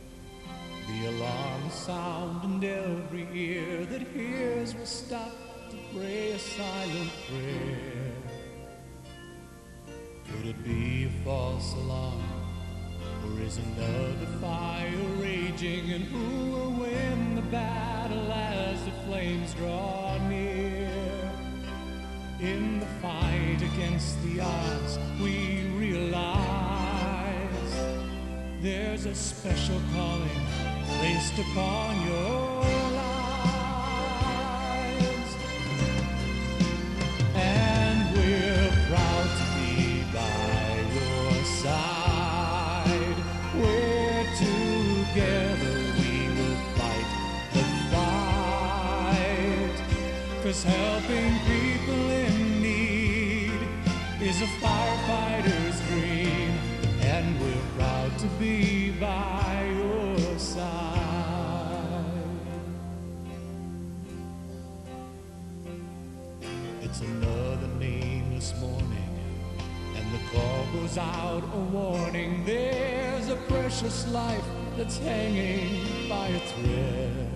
the alarm sound, and every ear that hears will stop to pray a silent prayer. Could it be a false alarm, or is another fire raging? And who will win the battle as the flames draw near? In the fight against the odds, we realize there's a special calling placed upon your lives. And we're proud to be by your side. We're together, we will fight the fight. 'Cause helping people in need is a firefighter's dream, and we're proud to be by your side. It's another nameless morning, and the call goes out a warning. There's a precious life that's hanging by a thread.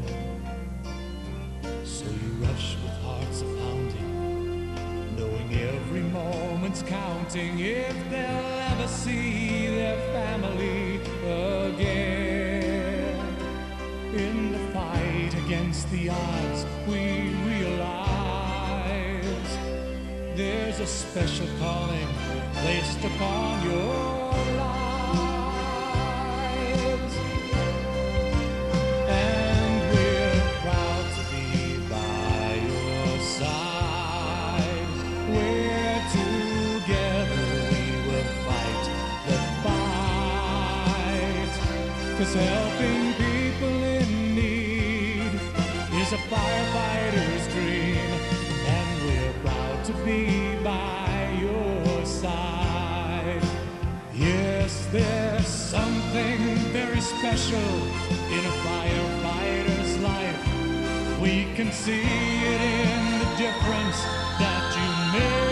So you rush with hearts a-pounding, knowing every moment's counting, if they'll ever see their family again. In the fight against the odds, we realize there's a special calling placed upon your lives. And we're proud to be by your side. We're together, we will fight the fight. 'Cause helping people in need is a firefighter's dream, and we're proud to be by your side. Yes, there's something very special in a firefighter's life. We can see it in the difference that you make.